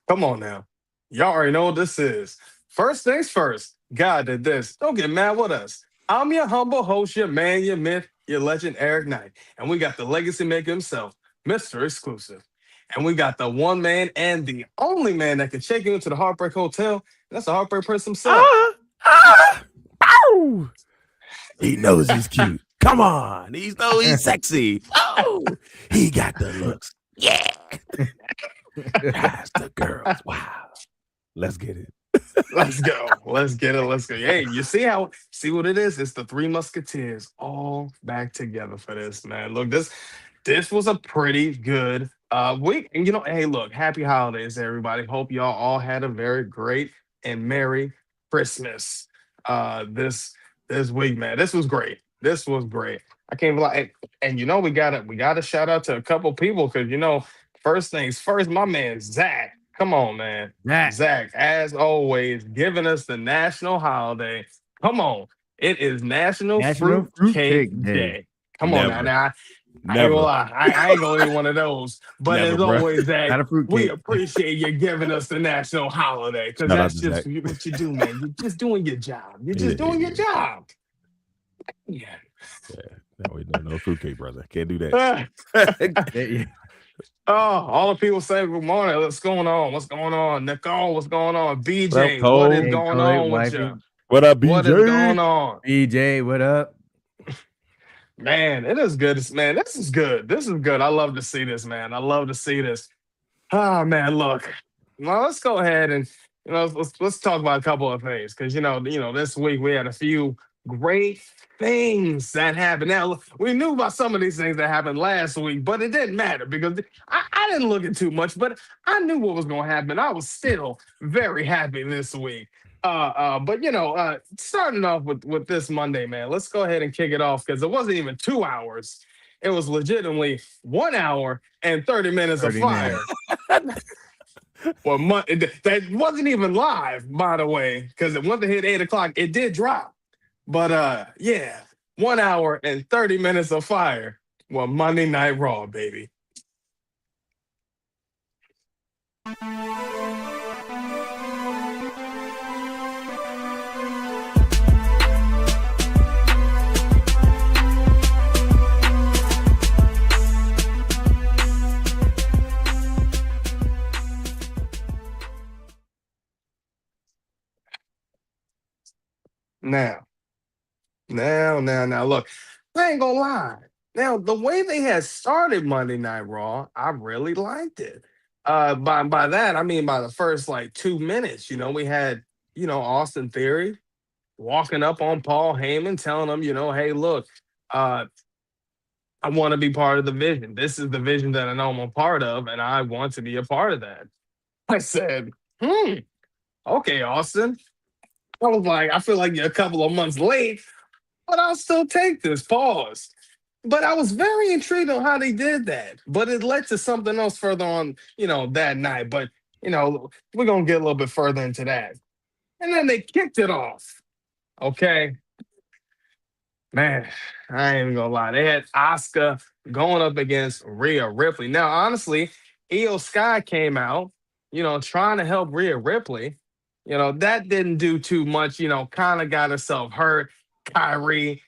Come on now. Y'all already know what this is. First things first, God did this. Don't get mad with us. I'm your humble host, your man, your myth, your legend, Eric Knight. And we got the legacy maker himself, Mr. Exclusive. And we got the one man and the only man that can check you into the Heartbreak Hotel. That's the Heartbreak Prince himself. Ah, ah, ow. He knows he's cute. Come on. He knows he's sexy. Oh, he got the looks. Yeah. That's the girls. Wow. Let's get it. Let's go. Let's get it. Let's go. Hey, you see what it is? It's the Three Musketeers all back together for this, man. Look, this was a pretty good week. And hey, look, happy holidays, everybody. Hope y'all all had a very great and merry Christmas. This week, man. This was great. This was great. I can't lie. And we gotta shout out to a couple people because first things first, my man Zach. Come on, man. Zach, as always, giving us the national holiday. Come on. It is National Fruitcake Day. Come on now. Now, I ain't gonna lie. I ain't gonna eat one of those. But as always, Zach, we appreciate you giving us the national holiday because that's just what you do, man. You're just doing your job. You're just doing your job. Yeah. No fruitcake, brother. Can't do that. Oh, all the people say good morning. What's going on? What's going on? Nicole, what's going on? BJ, what is going on with you? What up, BJ? What is going on? BJ, what up? Man, it is good. Man, this is good. This is good. I love to see this, man. I love to see this. Ah, man, look. Well, let's go ahead and let's talk about a couple of things because this week we had a few great things that happened. Now we knew about some of these things that happened last week, but it didn't matter because I didn't look at too much, but I knew what was going to happen. I was still very happy this week. But starting off with this Monday, man, let's go ahead and kick it off because it wasn't even 2 hours. It was legitimately 1 hour and 30 minutes of fire. Well, that wasn't even live, by the way, because once it hit 8 o'clock, it did drop. But 1 hour and 30 minutes of fire. Well, Monday Night Raw, baby. Now, look, I ain't gonna lie. Now, the way they had started Monday Night Raw, I really liked it. By that, I mean by the first like 2 minutes, we had, Austin Theory walking up on Paul Heyman, telling him, hey, look, I want to be part of the vision. This is the vision that I know I'm a part of, and I want to be a part of that. I said, okay, Austin. I was like, I feel like you're a couple of months late, but I'll still take this. Pause. But I was very intrigued on how they did that. But it led to something else further on, that night. But, we're going to get a little bit further into that. And then they kicked it off. Okay. Man, I ain't even going to lie. They had Asuka going up against Rhea Ripley. Now, honestly, Io Sky came out, trying to help Rhea Ripley. That didn't do too much, kind of got herself hurt. Kyrie,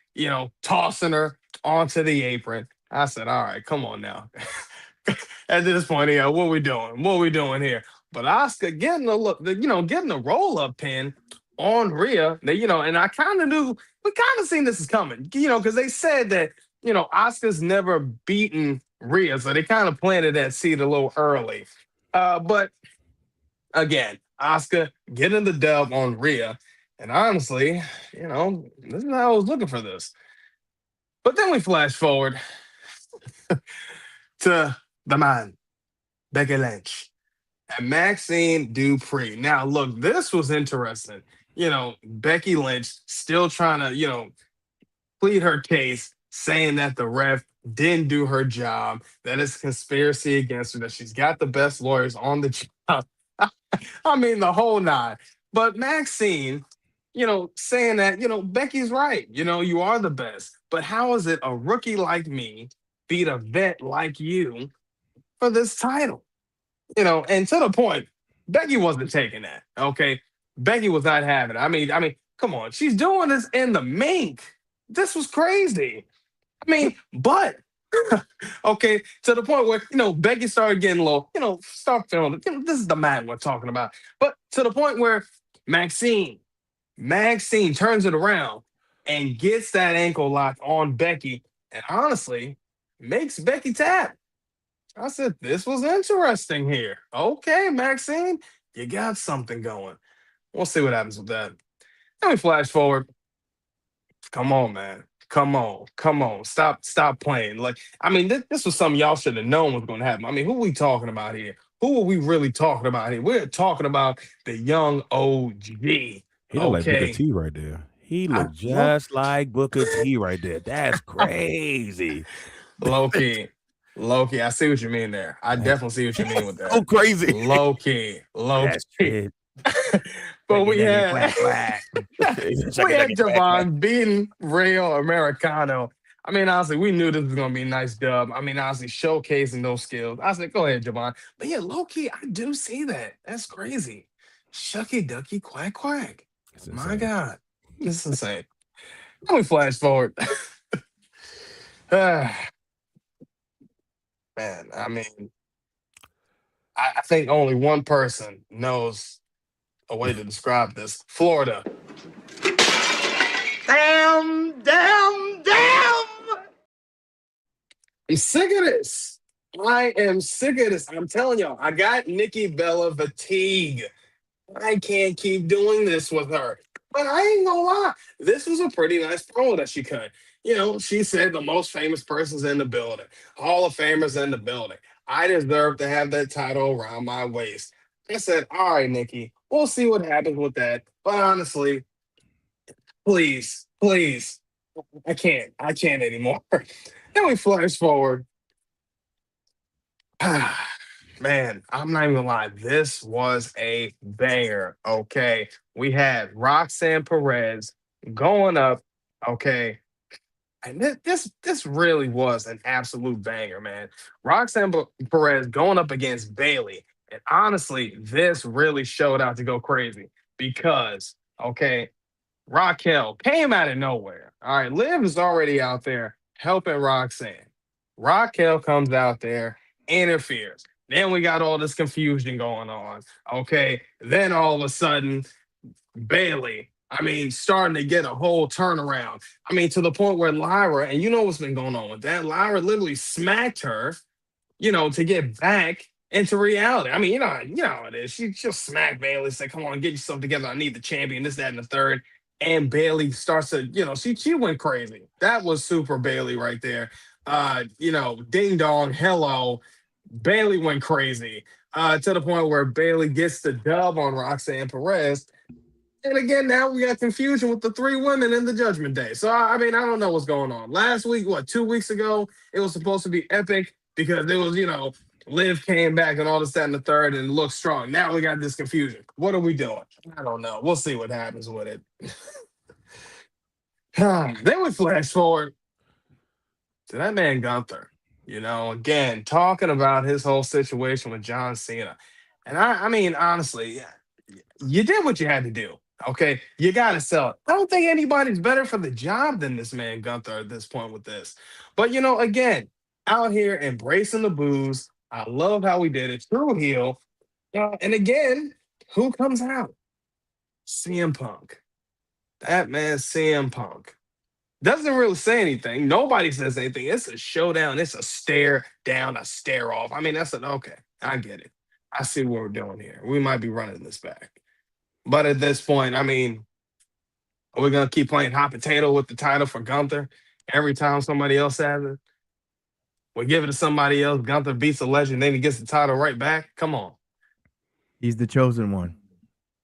tossing her onto the apron. I said, all right, come on now. At this point, what we doing? What we doing here? But Asuka getting a roll-up pin on Rhea. And I kind of knew, we kind of seen this is coming, because they said that, Asuka's never beaten Rhea. So they kind of planted that seed a little early. But again, Asuka getting the dub on Rhea. And honestly, this is how I was looking for this. But then we flash forward to the man, Becky Lynch. and Maxine Dupree. Now, look, this was interesting. Becky Lynch still trying to, plead her case, saying that the ref didn't do her job, that it's conspiracy against her, that she's got the best lawyers on the job. I mean, the whole nine. But Maxine, saying that, Becky's right. You are the best. But how is it a rookie like me beat a vet like you for this title? And to the point, Becky wasn't taking that. Okay. Becky was not having it. I mean, come on. She's doing this in the mink. This was crazy. But okay, to the point where Becky started getting low. Start feeling. This is the man we're talking about. But to the point where Maxine, Maxine turns it around and gets that ankle lock on Becky, and honestly makes Becky tap. I said this was interesting here. Okay, Maxine, you got something going. We'll see what happens with that. Let me flash forward. Come on, man. Come on, come on. Stop playing. Like, this was something y'all should have known was going to happen. Who are we talking about here? Who are we really talking about here? We're talking about the young OG. He looked like Booker Okay. T right there. He I, looked low, just like Booker T right there. That's crazy. low key. Low key. I see what you mean there. I That's definitely see what you mean with so that. crazy. Low key. Low That key. shit. But Shaggy we daggy had quack quack. we Shaggy had daggy quack quack. Javon beating Rayo Americano. Honestly, we knew this was gonna be a nice dub. Honestly, showcasing those skills. I said, go ahead, Javon. But yeah, low key, I do see that. That's crazy. Shucky ducky quack quack. It's My insane. God. This is insane. Let me flash forward. Ah, man, I think only one person knows a way to describe this. Florida. Damn, damn, damn! I'm sick of this. I am sick of this. I'm telling y'all, I got Nikki Bella fatigue. I can't keep doing this with her. But I ain't gonna lie, this was a pretty nice promo that she cut. She said the most famous person's in the building, Hall of Famers in the building. I deserve to have that title around my waist. I said, all right, Nikki, we'll see what happens with that. But honestly, please, please, I can't anymore. Then we flash forward. Man, I'm not even gonna lie. This was a banger. Okay. We had Roxanne Perez going up. Okay. And this really was an absolute banger, man. Perez going up against Bailey. And honestly, this really showed out to go crazy because, okay, Raquel came out of nowhere. All right, Liv is already out there helping Roxanne. Raquel comes out there, interferes. Then we got all this confusion going on. Okay, then all of a sudden, Bailey, starting to get a whole turnaround. To the point where Lyra, and you know what's been going on with that, Lyra literally smacked her, to get back into reality. You know how it is. She'll smack Bailey, say, "Come on, get yourself together. I need the champion." This, that, and the third. And Bailey starts to, she went crazy. That was super Bailey right there. Ding dong, hello. Bailey went crazy. To the point where Bailey gets the dub on Roxanne Perez. And again, now we got confusion with the three women in the Judgment Day. So I don't know what's going on. Last week, 2 weeks ago, it was supposed to be epic because it was, Liv came back and all this, that, and the third, and looked strong. Now we got this confusion. What are we doing? I don't know. We'll see what happens with it. Then we flash forward to that man Gunther. Again, talking about his whole situation with John Cena. And honestly, you did what you had to do. Okay, you got to sell it. I don't think anybody's better for the job than this man Gunther at this point with this. But again, out here embracing the booze. I love how we did it. True heel. And again, who comes out? CM Punk. That man, CM Punk. Doesn't really say anything. Nobody says anything. It's a showdown. It's a stare down, a stare off. That's okay. I get it. I see what we're doing here. We might be running this back. But at this point, are we gonna keep playing hot potato with the title for Gunther every time somebody else has it? We give it to somebody else. Gunther beats a legend, then he gets the title right back. Come on. He's the chosen one.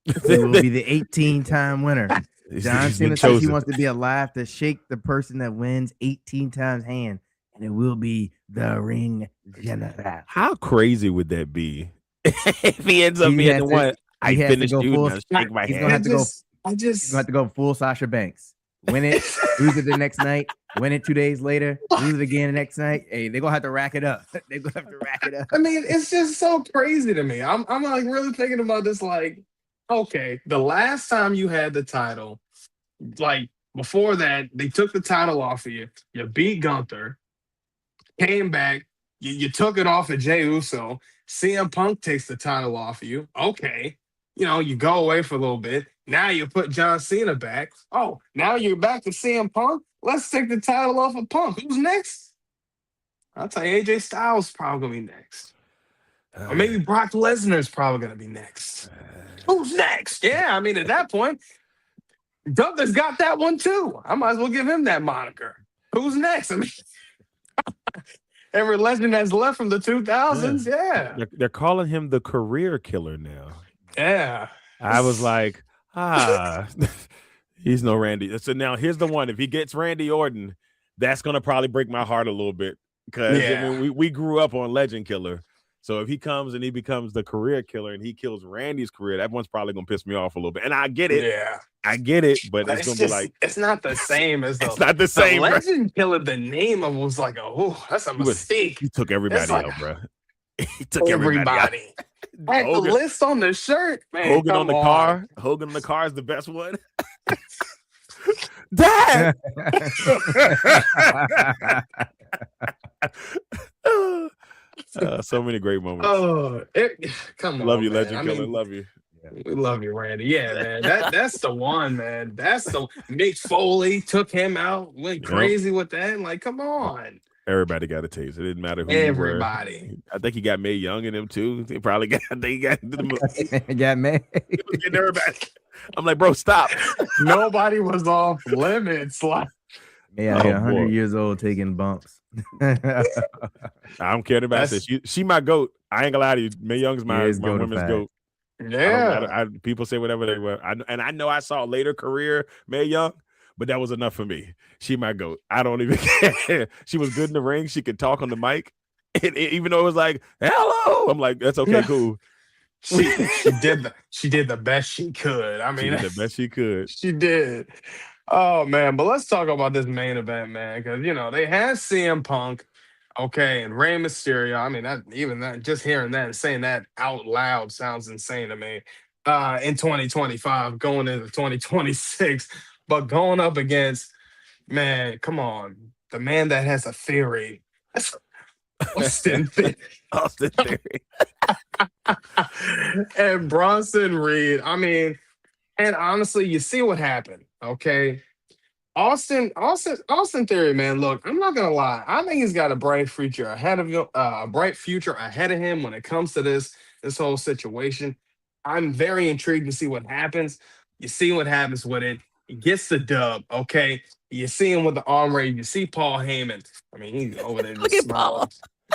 He will be the 18-time winner. John He's been Cena says he chosen. wants to be alive to shake the person that wins 18 times hand, and it will be the ring general. How crazy would that be if he ends up He being has the to- one? I he has to finished go you full- now. Shake my he's hand. gonna have to go. I He's gonna have just, to go full Sasha Banks. Win it, lose it the next night, win it 2 days later, lose it again the next night. Hey, they're gonna have to rack it up. They're gonna have to rack it up. I mean, it's just so crazy to me. I'm like really thinking about this. Like, okay, the last time you had the title, like before that, they took the title off of you. You beat Gunther, came back, you took it off of Jey Uso. CM Punk takes the title off of you. Okay, you go away for a little bit. Now you put John Cena back. Oh, now you're back to CM Punk. Let's take the title off of Punk. Who's next? I'll tell you, AJ Styles is probably gonna be next. Or maybe Brock Lesnar's probably going to be next. Who's next? Yeah, I mean, at that point, Gunther's got that one too. I might as well give him that moniker. Who's next? I mean, every legend that's left from the 2000s, yeah. They're calling him the career killer now. Yeah. I was like, he's no Randy. So now here's the one. If he gets Randy Orton, that's gonna probably break my heart a little bit because Yeah. I mean, we grew up on Legend Killer. So if he comes and he becomes the career killer and he kills Randy's career, that one's probably gonna piss me off a little bit. And I get it. Yeah. I get it, but it's gonna just, be like it's not the same as it's not the same. The bro. Legend Killer, the name of was like, that's a mistake. He took everybody like, out, bro. He took everybody out. Had the list on the shirt, man. Hogan on the car. Hogan on the car is the best one. Dad. So many great moments. Come on. Love you, man. Legend Killer. Love you. We love you, Randy. Yeah, man. That's the one, man. That's the Mick Foley took him out, went crazy with that. Like, come on. Everybody got a taste. It didn't matter who Everybody. you were. I think he got Mae Young in him too. He probably got. I think he got. Got Mae. He was getting everybody. I'm like, bro, stop. Nobody was off limits. Like, yeah, 100 years old taking bumps. I don't care about this. She my goat. I ain't gonna lie to you. Mae Young's my women's goat. Yeah. People say whatever they were. I know I saw later career Mae Young, but that was enough for me. She my goat. I don't even care. She was good in the ring. She could talk on the mic. And even though it was like, hello, I'm like, that's okay, cool. She did the best she could. I mean, she did the best she could. She did. Oh man, but let's talk about this main event, man, because they had CM Punk, okay, and Rey Mysterio. I mean, just hearing that and saying that out loud sounds insane to me. In 2025, going into 2026, but going up against, man, come on, the man that has a theory. That's Austin Theory. Austin Theory. And Bronson Reed. I mean, and honestly, you see what happened, okay? Austin Theory, man. Look, I'm not gonna lie. I think he's got a bright future ahead of him. When it comes to this whole situation. I'm very intrigued to see what happens. You see what happens with it. He gets the dub, okay? You see him with the arm raid. You see Paul Heyman. I mean, he's over there. Look at Paul.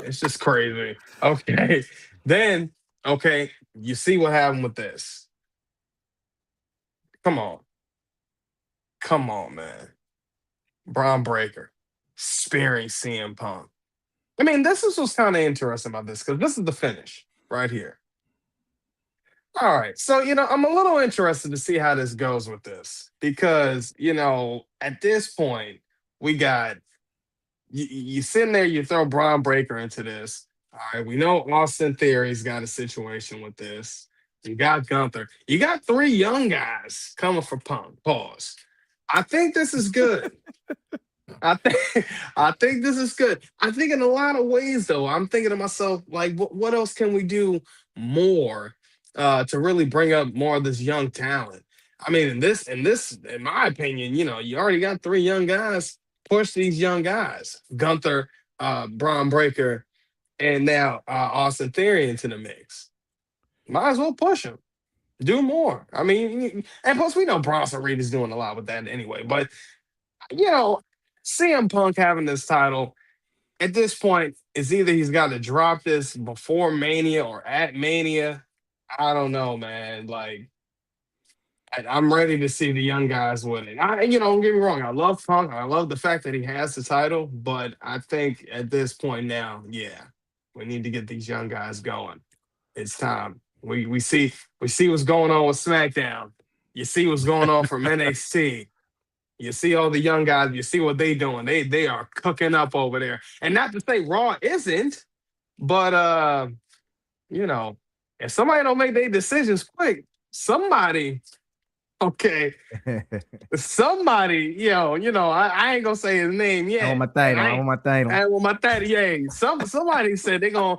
It's just crazy. Okay. Then, okay, you see what happened with this. Come on, man. Braun Breaker spearing CM Punk. I mean, this is what's kind of interesting about this because this is the finish right here. All right. So, I'm a little interested to see how this goes with this because, at this point, we got you sitting there, you throw Braun Breaker into this. All right. We know Austin Theory's got a situation with this. You got Gunther. You got 3 young guys coming for Punk. Pause. I think this is good. I think this is good. I think in a lot of ways, though, I'm thinking to myself, like, what else can we do more to really bring up more of this young talent? I mean, in my opinion, you already got 3 young guys. Push these young guys, Gunther, Braun Breaker, and now Austin Theory into the mix. Might as well push them. Do more. I mean, and plus we know Bronson Reed is doing a lot with that anyway. But CM Punk having this title at this point is either he's got to drop this before Mania or at Mania. I don't know, man. Like I'm ready to see the young guys win it. Don't get me wrong. I love Punk. I love the fact that he has the title, but I think at this point now, yeah, we need to get these young guys going. It's time. We see what's going on with SmackDown. You see what's going on from NXT. You see all the young guys. You see what they doing. They are cooking up over there. And not to say Raw isn't, but you know, if somebody don't make their decisions quick, somebody, okay, somebody, I ain't gonna say his name I want yet. my title. I want my title. I want my title. Yeah, somebody said they gonna,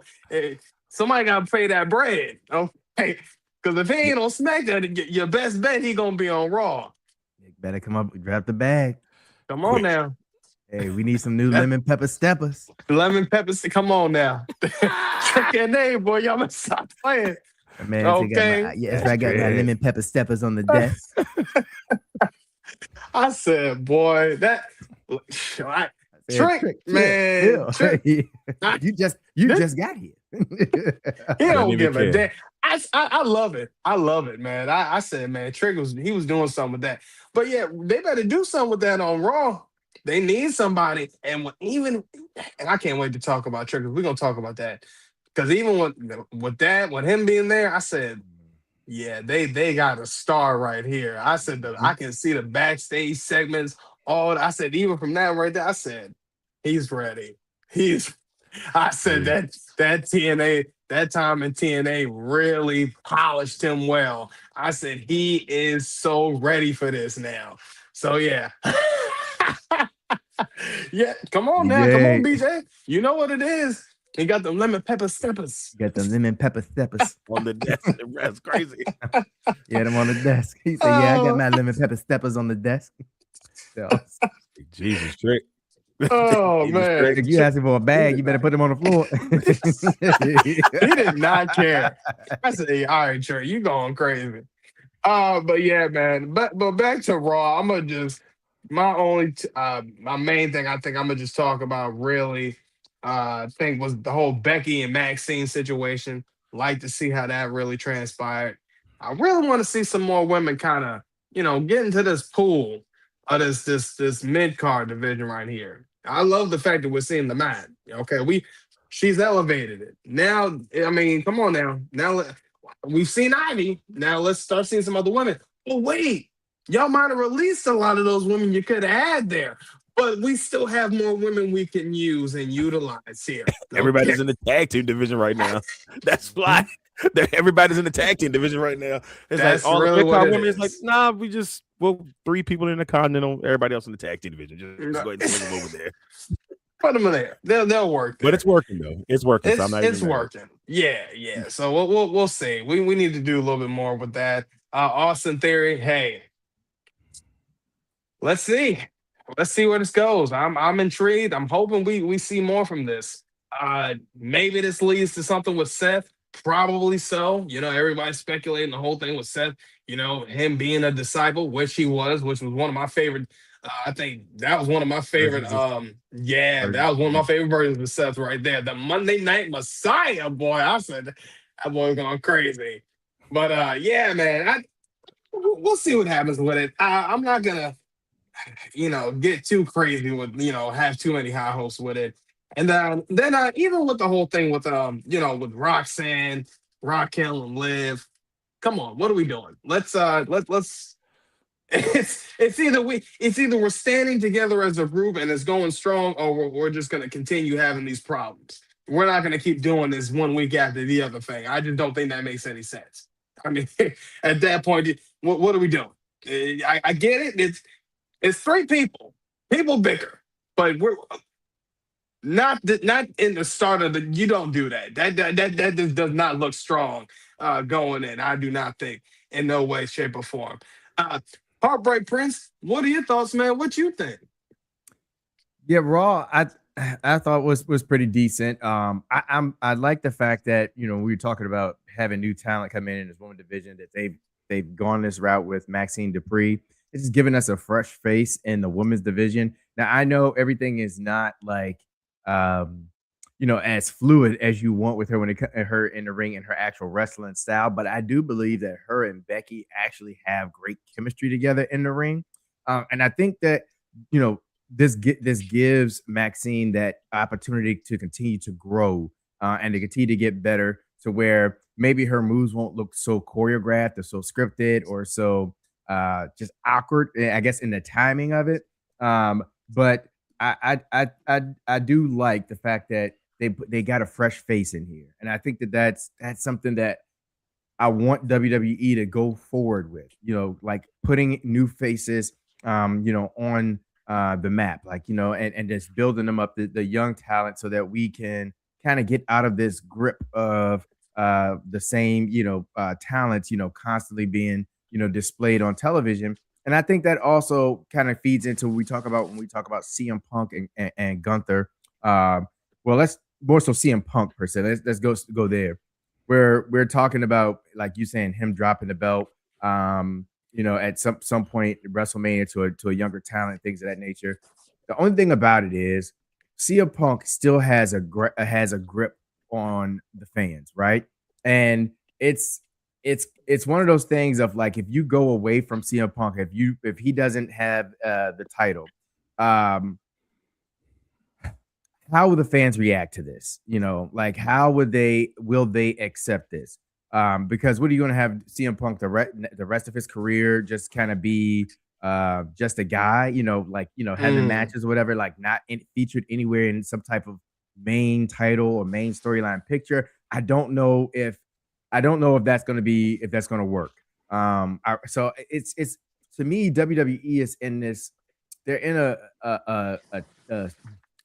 somebody gotta pay that bread. Okay, because if he ain't on SmackDown, your best bet he gonna be on Raw. Better come up, grab the bag. Come on now. Hey, we need some new lemon pepper steppers. Lemon peppers, come on now. Check your name, boy. Y'all better stop playing. Man, Okay. I got my lemon pepper steppers on the desk. I said, boy, Trick, man. Chill. Trick. you just got here. He don't give a damn. I love it. I love it, man. I said, man, Trick was doing something with that. But yeah, they better do something with that on Raw. They need somebody, and I can't wait to talk about Trick. We're gonna talk about that because even with him being there, I said, yeah, they got a star right here. I said that I can see the backstage segments. I said even from that right there, I said he's ready. I said that TNA, that time in TNA really polished him well. I said he is so ready for this now. So yeah. Yeah, come on now. Come on, BJ. You know what it is. He got the lemon pepper steppers. Got the lemon pepper steppers on the desk. That's crazy. Yeah, them on the desk. He said, yeah, I got my lemon pepper steppers on the desk. So, Jesus, Trick. Oh man! If you asking for a bag, you better put them on the floor. He did not care. I said, all right, Trey, you going crazy. But yeah, man. But back to Raw. I'm gonna just my main thing. I think I'm gonna just talk about really. I think was the whole Becky and Maxine situation. Like to see how that really transpired. I really want to see some more women kind of get into this pool of this mid card division right here. I love the fact that we're seeing the man. Okay, she's elevated it. Now, I mean, come on now. Now we've seen Ivy. Now let's start seeing some other women. But wait, y'all might have released a lot of those women you could have had there. But we still have more women we can use and utilize here. Okay? Everybody's in the tag team division right now. That's why. Everybody's in the tag team division right now. It's That's like all really the what it women is. is like, nah, 3 people in the continental, everybody else in the tag team division. Just go ahead and swing them over there. Put them in there. They'll work. There. But it's working though. It's working. It's working. Yeah. So we'll see. We need to do a little bit more with that. Austin Theory. Hey, let's see. Let's see where this goes. I'm intrigued. I'm hoping we see more from this. Maybe this leads to something with Seth. Probably so. Everybody's speculating the whole thing with Seth. Him being a disciple, which he was, which was one of my favorite. I think that was one of my favorite. That was one of my favorite versions of Seth right there. The Monday Night Messiah, boy. I said that boy was going crazy. But yeah, man. We'll see what happens with it. I'm not gonna get too crazy with, have too many high hopes with it. And then even with the whole thing with, with Roxanne, Raquel, and Liv, come on, what are we doing? Let's it's either we're standing together as a group and it's going strong, or we're just going to continue having these problems. We're not going to keep doing this one week after the other thing. I just don't think that makes any sense. I mean, at that point, what are we doing? I get it. It's 3 people. People bicker, but we're not in the start of the. You don't do that. That just does not look strong going in. I do not think in no way, shape, or form. Heartbreak Prince. What are your thoughts, man? What you think? Yeah, Raw. I thought was pretty decent. I like the fact that we were talking about having new talent come in this women division, that they've gone this route with Maxine Dupree. It's just giving us a fresh face in the women's division. Now I know everything is not like as fluid as you want with her when her in the ring and her actual wrestling style. But I do believe that her and Becky actually have great chemistry together in the ring, and I think that this gives Maxine that opportunity to continue to grow and to continue to get better, to where maybe her moves won't look so choreographed or so scripted or so just awkward, I guess, in the timing of it. But I do like the fact that they got a fresh face in here, and I think that that's something that I want WWE to go forward with. Like putting new faces, on the map, like and just building them up, the young talent, so that we can kind of get out of this grip of the same talents constantly being displayed on television. And I think that also kind of feeds into what we talk about when we talk about CM Punk and Gunther. Well, let's more so CM Punk per se. Let's go there. Where we're talking about, like you saying, him dropping the belt, at some point WrestleMania to a younger talent, things of that nature. The only thing about it is CM Punk still has a grip on the fans, right? And it's one of those things of, like, if you go away from CM Punk, if he doesn't have the title, how will the fans react to this? Like, how will they accept this? Because what are you going to have CM Punk the rest of his career just kind of be just a guy, having matches or whatever, like not featured anywhere in some type of main title or main storyline picture? I don't know if that's going to work. So it's to me, WWE is in this. They're in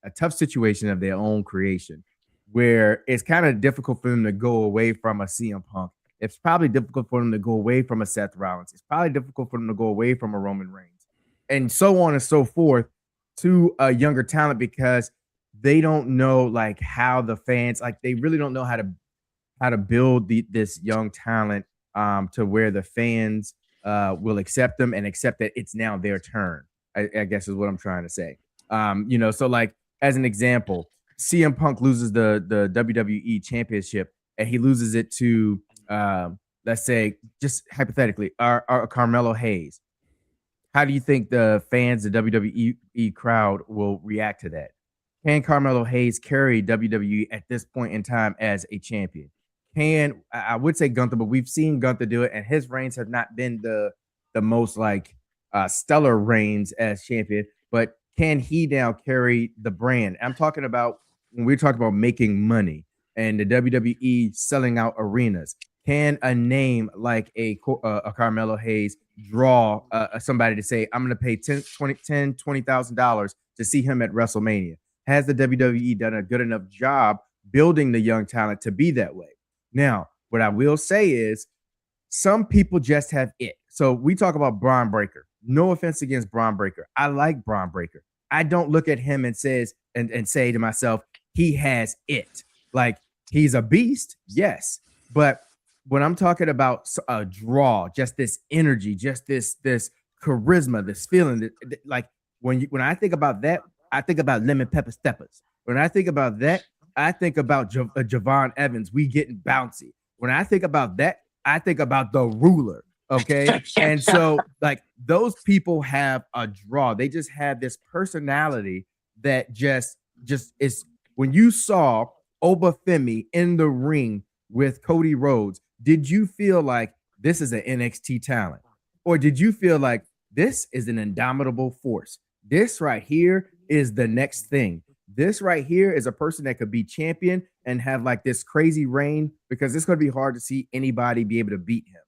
a tough situation of their own creation, where it's kind of difficult for them to go away from a CM Punk. It's probably difficult for them to go away from a Seth Rollins. It's probably difficult for them to go away from a Roman Reigns, and so on and so forth, to a younger talent, because they don't know, like, how the fans, like, they really don't know how to build this young talent to where the fans will accept them and accept that it's now their turn. I guess is what I'm trying to say. So, like, as an example, CM Punk loses the WWE Championship, and he loses it to, let's say, just hypothetically, our Carmelo Hayes. How do you think the fans, the WWE crowd, will react to that? Can Carmelo Hayes carry WWE at this point in time as a champion? I would say Gunther, but we've seen Gunther do it, and his reigns have not been the most, like, stellar reigns as champion. But can he now carry the brand? I'm talking about when we're talking about making money and the WWE selling out arenas. Can a name like a Carmelo Hayes draw somebody to say, I'm going to pay $20,000 to see him at WrestleMania? Has the WWE done a good enough job building the young talent to be that way? Now, what I will say is, some people just have it. So we talk about Braun Breaker. No offense against Braun Breaker. I like Braun Breaker. I don't look at him and say to myself, he has it. Like, he's a beast, yes. But when I'm talking about a draw, just this energy, just this charisma, this feeling, like, when I think about that, I think about lemon pepper steppers. When I think about that, I think about Javon Evans. We getting bouncy. When I think about that, I think about the Ruler. Okay. And so, like, those people have a draw. They just have this personality that just is. When you saw Obafemi in the ring with Cody Rhodes, did you feel like this is an NXT talent? Or did you feel like this is an indomitable force? This right here is the next thing. This right here is a person that could be champion and have, like, this crazy reign, because it's going to be hard to see anybody be able to beat him.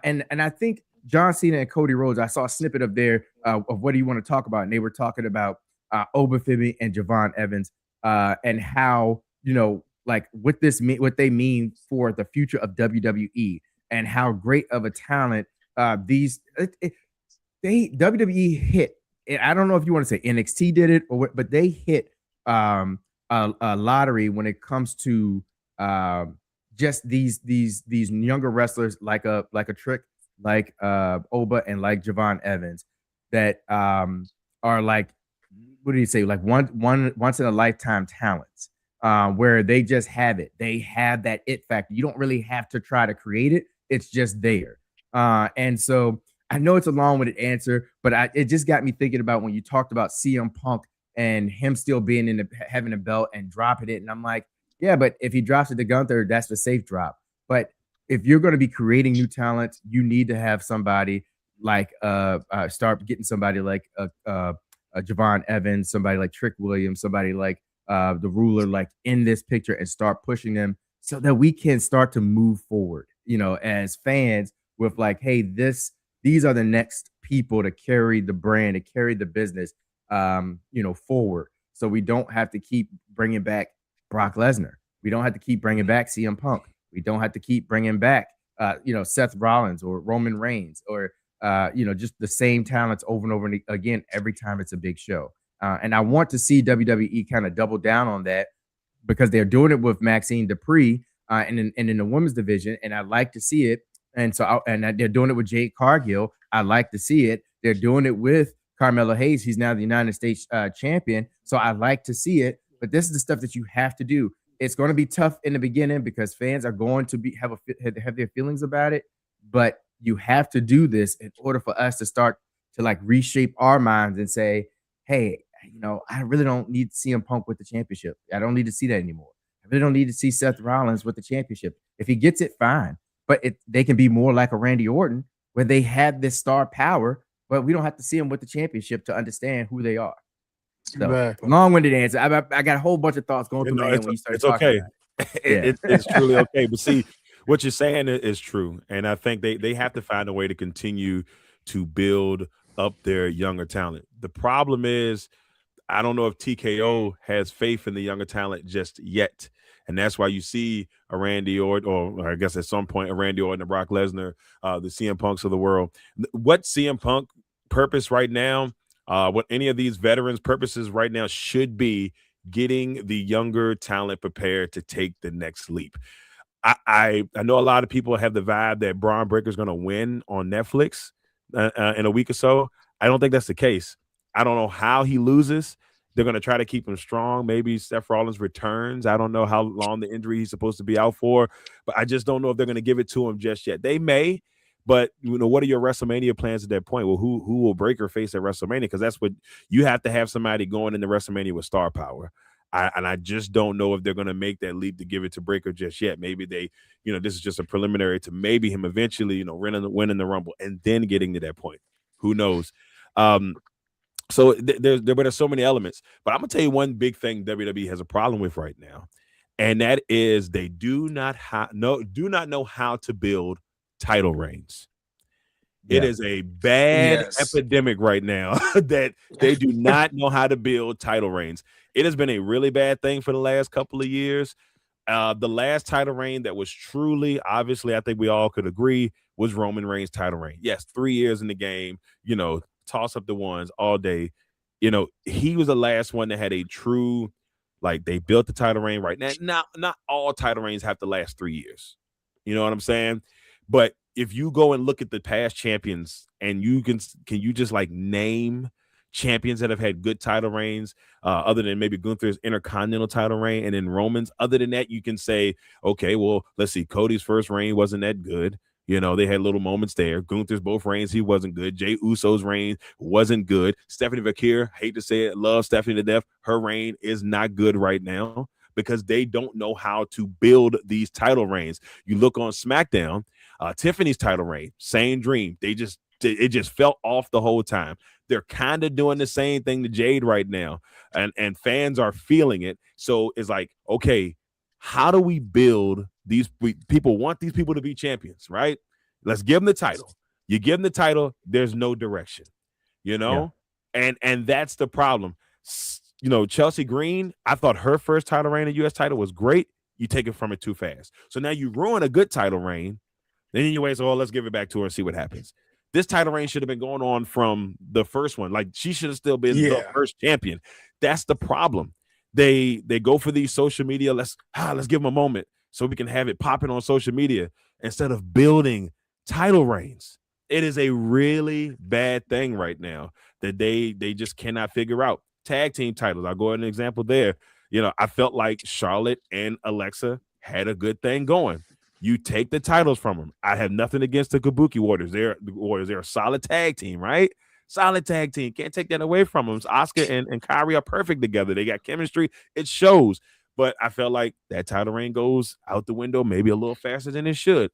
And I think John Cena and Cody Rhodes, I saw a snippet of of what do you want to talk about, and they were talking about Obafemi and Javon Evans and how, like, what they mean for the future of WWE, and how great of a talent WWE hit. I don't know if you want to say NXT did it or what, but they hit a lottery when it comes to just these younger wrestlers, like a Trick, like Oba, and like Javon Evans, that are, like, what do you say, like once in a lifetime talents. where they just have it. They have that it factor. You don't really have to try to create it. It's just there. And so I know it's a long-winded answer, but it just got me thinking about when you talked about CM Punk and him still being having a belt and dropping it. And I'm like, yeah, but if he drops it to Gunther, that's the safe drop. But if you're going to be creating new talent, you need to have somebody like start getting somebody like Javon Evans, somebody like Trick Williams, somebody like the Ruler, like in this picture, and start pushing them so that we can start to move forward, as fans, with like, hey, these are the next people to carry the brand, to carry the business, forward. So we don't have to keep bringing back Brock Lesnar. We don't have to keep bringing back CM Punk. We don't have to keep bringing back, Seth Rollins or Roman Reigns or, just the same talents over and over again every time it's a big show. And I want to see WWE kind of double down on that because they're doing it with Maxine Dupree and in the women's division, and I like to see it. And so, they're doing it with Jade Cargill. I like to see it. They're doing it with Carmelo Hayes. He's now the United States champion. So I like to see it. But this is the stuff that you have to do. It's going to be tough in the beginning because fans are going to have their feelings about it. But you have to do this in order for us to start to like reshape our minds and say, hey, I really don't need CM Punk with the championship. I don't need to see that anymore. I really don't need to see Seth Rollins with the championship. If he gets it, fine. But they can be more like a Randy Orton where they have this star power, but we don't have to see them with the championship to understand who they are. So Exactly. long-winded answer. I got a whole bunch of thoughts going through my head when you started talking okay. about it. It's truly okay. But see, what you're saying is true. And I think they have to find a way to continue to build up their younger talent. The problem is, I don't know if TKO has faith in the younger talent just yet. And that's why you see a Randy Orton, or I guess at some point a Randy Orton, a Brock Lesnar, the CM Punks of the world. What CM Punk purpose right now, what any of these veterans' purposes right now should be getting the younger talent prepared to take the next leap. I know a lot of people have the vibe that Braun Breaker is going to win on Netflix in a week or so. I don't think that's the case. I don't know how he loses. They're going to try to keep him strong. Maybe Seth Rollins returns. I don't know how long the injury he's supposed to be out for, but I just don't know if they're going to give it to him just yet. They may, but what are your WrestleMania plans at that point? Well, who will Breaker face at WrestleMania? Because that's what you have to have somebody going into WrestleMania with star power. I just don't know if they're going to make that leap to give it to Breaker just yet. Maybe they, this is just a preliminary to maybe him eventually, winning the Rumble and then getting to that point. Who knows? So there's so many elements, but I'm gonna tell you one big thing WWE has a problem with right now, and that is they do not know how to build title reigns. It is a bad epidemic right now that they do not know how to build title reigns. It has been a really bad thing for the last couple of years. The last title reign that was truly, obviously, I think we all could agree, was Roman Reigns' title reign. Yes, 3 years in the game, toss up the ones all day. He was the last one that had a true, like, they built the title reign right now. Not all title reigns have to last 3 years. You know what I'm saying? But if you go and look at the past champions and can you just like name champions that have had good title reigns, other than maybe Gunther's Intercontinental title reign and then Roman's? Other than that, you can say, okay, well, let's see, Cody's first reign wasn't that good. They had little moments there. Gunther's both reigns, he wasn't good. Jey Uso's reign wasn't good. Stephanie Vaquer, hate to say it, love Stephanie to death. Her reign is not good right now because they don't know how to build these title reigns. You look on SmackDown, Tiffany's title reign, same dream. It just fell off the whole time. They're kind of doing the same thing to Jade right now, and fans are feeling it. So it's like, okay, how do we build these people? Want these people to be champions, right? Let's give them the title. You give them the title, there's no direction, and that's the problem. Chelsea Green, I thought her first title reign, the U.S. title, was great. You take it from it too fast. So now you ruin a good title reign. Then you wait, let's give it back to her and see what happens. This title reign should have been going on from the first one. Like, she should have still been the first champion. That's the problem. They go for these social media. Let's give them a moment so we can have it popping on social media instead of building title reigns. It is a really bad thing right now that they just cannot figure out. Tag team titles, I'll go ahead and example there. I felt like Charlotte and Alexa had a good thing going. You take the titles from them. I have nothing against the Kabuki Warriors. They're a solid tag team, right? Solid tag team. Can't take that away from them. Oscar and Kyrie are perfect together. They got chemistry. It shows. But I felt like that title reign goes out the window maybe a little faster than it should.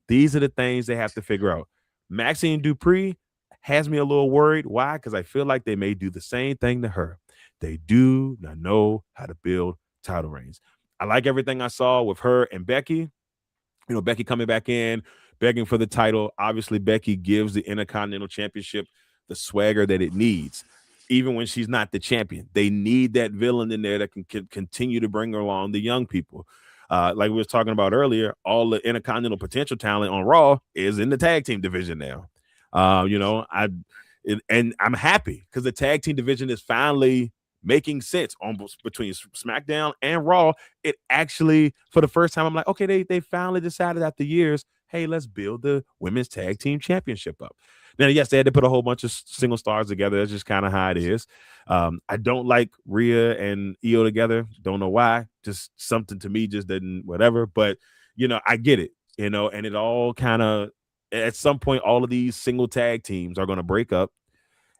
These are the things they have to figure out. Maxine Dupree has me a little worried. Why? Because I feel like they may do the same thing to her. They do not know how to build title reigns. I like everything I saw with her and Becky. Becky coming back in, begging for the title. Obviously, Becky gives the Intercontinental Championship the swagger that it needs. Even when she's not the champion, they need that villain in there that can continue to bring along the young people. Like we was talking about earlier, all the Intercontinental potential talent on Raw is in the tag team division now. And I'm happy because the tag team division is finally making sense between SmackDown and Raw. It actually, for the first time, I'm like, okay, they finally decided after years, hey, let's build the women's tag team championship up. Now, yes, they had to put a whole bunch of single stars together. That's just kind of how it is. I don't like Rhea and Io together. Don't know why. Just something to me just didn't whatever. But, I get it, and it all kind of, at some point, all of these single tag teams are going to break up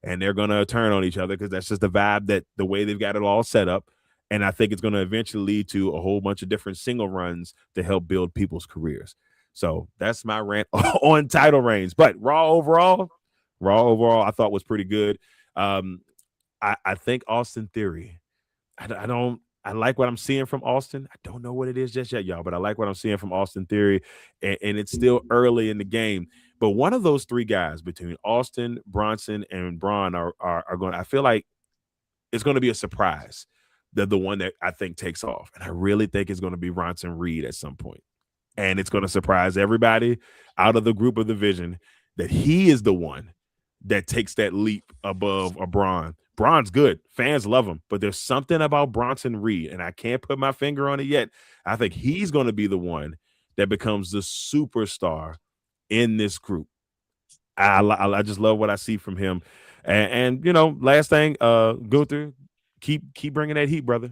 and they're going to turn on each other because that's just the vibe, that the way they've got it all set up. And I think it's going to eventually lead to a whole bunch of different single runs to help build people's careers. So that's my rant on title reigns. But Raw overall, I thought was pretty good. I think Austin Theory. I like what I'm seeing from Austin. I don't know what it is just yet, y'all, but I like what I'm seeing from Austin Theory, and it's still early in the game. But one of those three guys between Austin, Bronson, and Braun are going. I feel like it's going to be a surprise. The one that I think takes off, and I really think it's going to be Bronson Reed at some point, and it's going to surprise everybody out of the group of the Vision that he is the one that takes that leap above a Braun. Braun's good. Fans love him. But there's something about Bronson Reed, and I can't put my finger on it yet. I think he's going to be the one that becomes the superstar in this group. I just love what I see from him. And last thing, Gunther, keep bringing that heat, brother.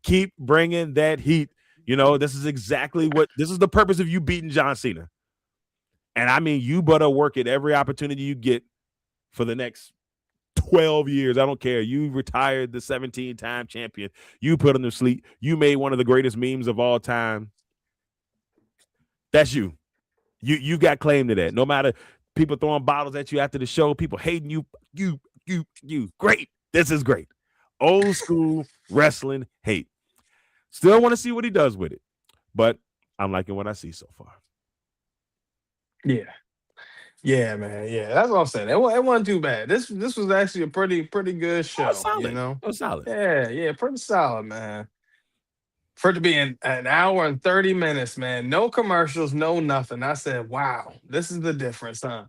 Keep bringing that heat. This is the purpose of you beating John Cena. And I mean, you better work at every opportunity you get for the next 12 years. I don't care. You retired the 17-time champion. You put him to sleep. You made one of the greatest memes of all time. That's you. You got claim to that. No matter people throwing bottles at you after the show, people hating you. You. Great. This is great. Old school wrestling hate. Still want to see what he does with it. But I'm liking what I see so far. Yeah, man. Yeah, that's what I'm saying. It wasn't too bad. This was actually a pretty good show. Solid. Solid. Yeah, pretty solid, man. For it to be an hour and 30 minutes, man. No commercials, no nothing. I said, wow, this is the difference, huh?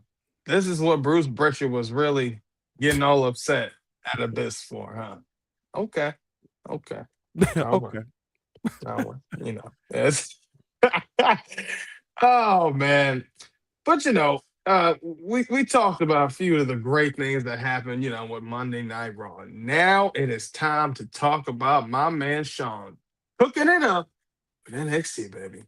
This is what Bruce Britcher was really getting all upset at Abyss for, huh? Okay. Okay. It's oh man. But we talked about a few of the great things that happened, with Monday Night Raw. Now it is time to talk about my man Sean cooking it up with NXT, baby.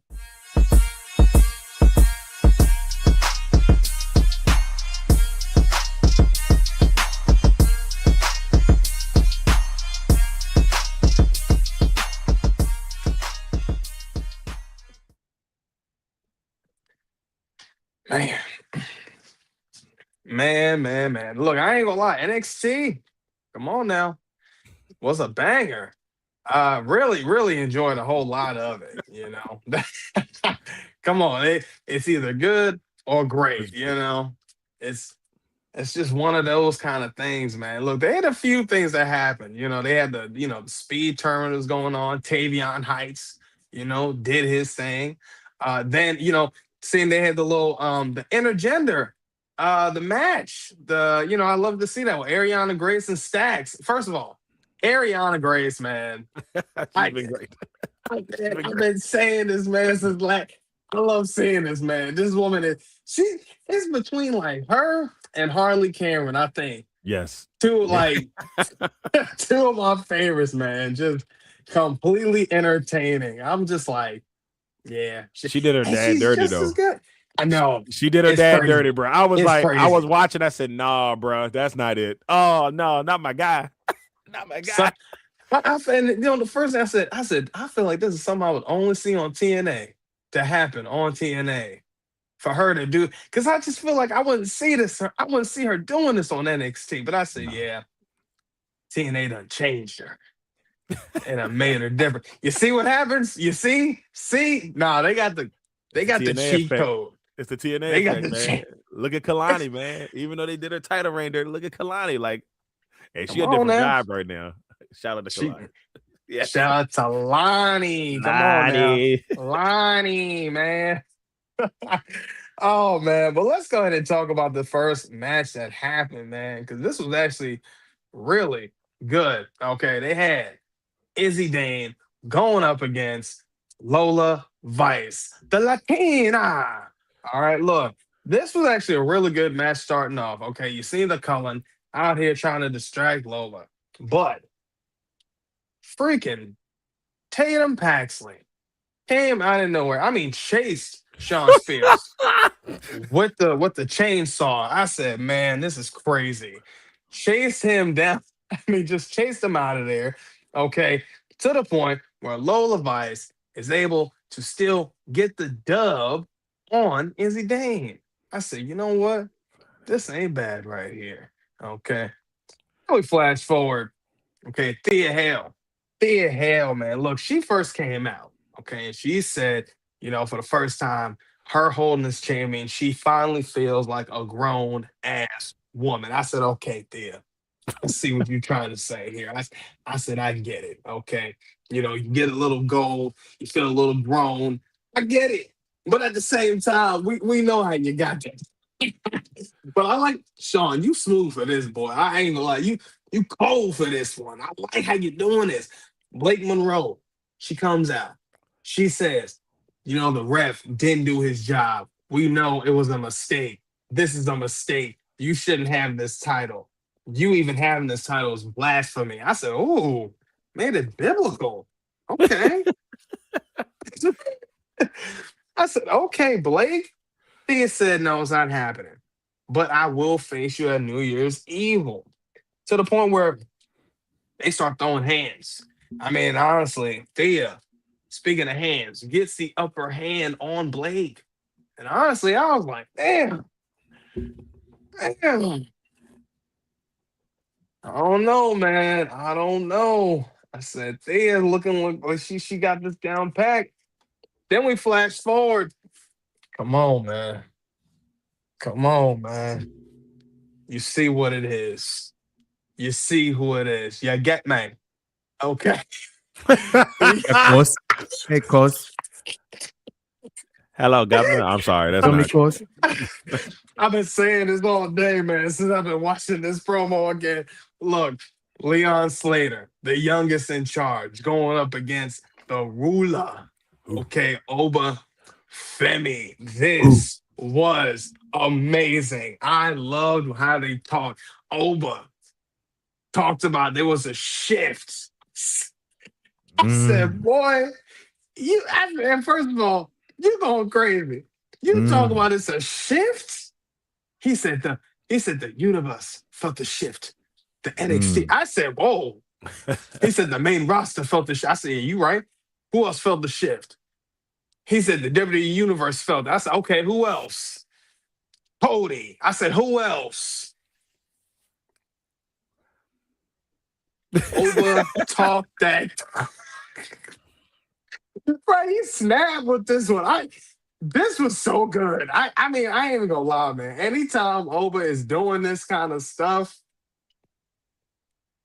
Man. Look, I ain't gonna lie. NXT, come on now, was a banger. Really enjoyed a whole lot of it, Come on, it's either good or great, It's just one of those kind of things, man. Look, they had a few things that happened. They had the speed tournament going on. Tavion Heights, did his thing. Then, seeing they had the little the intergender the match. I love to see that with Ariana Grace and Stacks. First of all, Ariana Grace, man. She's been great. I've been saying this, man, since I love seeing this, man. This woman is between like her and Harley Cameron, I think. Yes. Two like two of my favorites, man. Just completely entertaining. I'm just like, yeah, She did her and dad she's dirty just as though. good. I know She did her it's dad dirty, crazy. bro. I was It's like, I was crazy. watching. I said, "Nah, bro, that's not it. Oh no, not my guy, not my So guy." and the first thing I said, I feel like this is something I would only see on TNA to happen on TNA for her to do. Because I just feel like I wouldn't see this. I wouldn't see her doing this on NXT. But I said, No. yeah, TNA done changed her and I made her different. You see what happens? You see? Nah, they It's the got the TNA cheat effect. code. It's the TNA They got effect, the man. cheat. Look at Kalani, man. Even though they did her title reign there, look at Kalani. Like, hey, she Come a on different now. vibe right now. Shout out to She Kalani. Yes, shout out to Lonnie. Come on now. Kalani. Lonnie, man. Oh man, but let's go ahead and talk about the first match that happened, man, because this was actually really good. Okay, they had Izzy Dane going up against Lola Vice, the Latina. All right, look, this was actually a really good match starting off. Okay, you see the Cullen out here trying to distract Lola, but freaking Tatum Paxley came out of nowhere. I mean, chased Sean Spears with the chainsaw. I said, man, this is crazy. Chased him down. I mean, just chased him out of there. Okay. To the point where Lola Vice is able to still get the dub on Izzy Dane. I said, you know what? This ain't bad right here. Okay. Now we flash forward. Okay. Thea Hale. Thea Hale, man. Look, she first came out. Okay. And she said, for the first time, her holding this champion, she finally feels like a grown ass woman. I said, okay, Thea, let's see what you're trying to say here. I said, I get it. Okay. You get a little gold, you feel a little grown. I get it. But at the same time, we know how you got that. But I like Sean, you smooth for this, boy. I ain't gonna lie. You cold for this one. I like how you doing this. Blake Monroe, she comes out. She says, the ref didn't do his job. We know it was a mistake. This is a mistake. You shouldn't have this title. You even having this title is blasphemy. I said, oh, made it biblical. Okay. I said, okay, Blake. He said, no, it's not happening. But I will face you at New Year's Evil. To the point where they start throwing hands. I mean, honestly, Thea, speaking of hands, gets the upper hand on Blake. And honestly, I was like, damn. I don't know, man. I don't know. I said, Thea looking like she got this down packed. Then we flash forward. Come on, man. Come on, man. You see what it is. You see who it is. You get me. Okay. Hey, close. Hey, close. Hello, governor. I'm sorry. That's Tell me not. close. I've been saying this all day, man, since I've been watching this promo again. Look, Leon Slater, the youngest in charge, going up against the ruler. Okay, Oba Femi. Ooh. This was amazing. I loved how they talked. Oba talked about there was a shift. I said, boy, and first of all, you going crazy. You talk about it's a shift? He said the universe felt the shift. The NXT. I said, whoa. He said the main roster felt the shift. I said, yeah, you right. Who else felt the shift? He said the WWE universe felt it. I said, okay, who else? Cody. I said, who else? Over talk that. Right, he snapped with this one. This was so good. I mean, I ain't even gonna lie, man. Anytime Oba is doing this kind of stuff,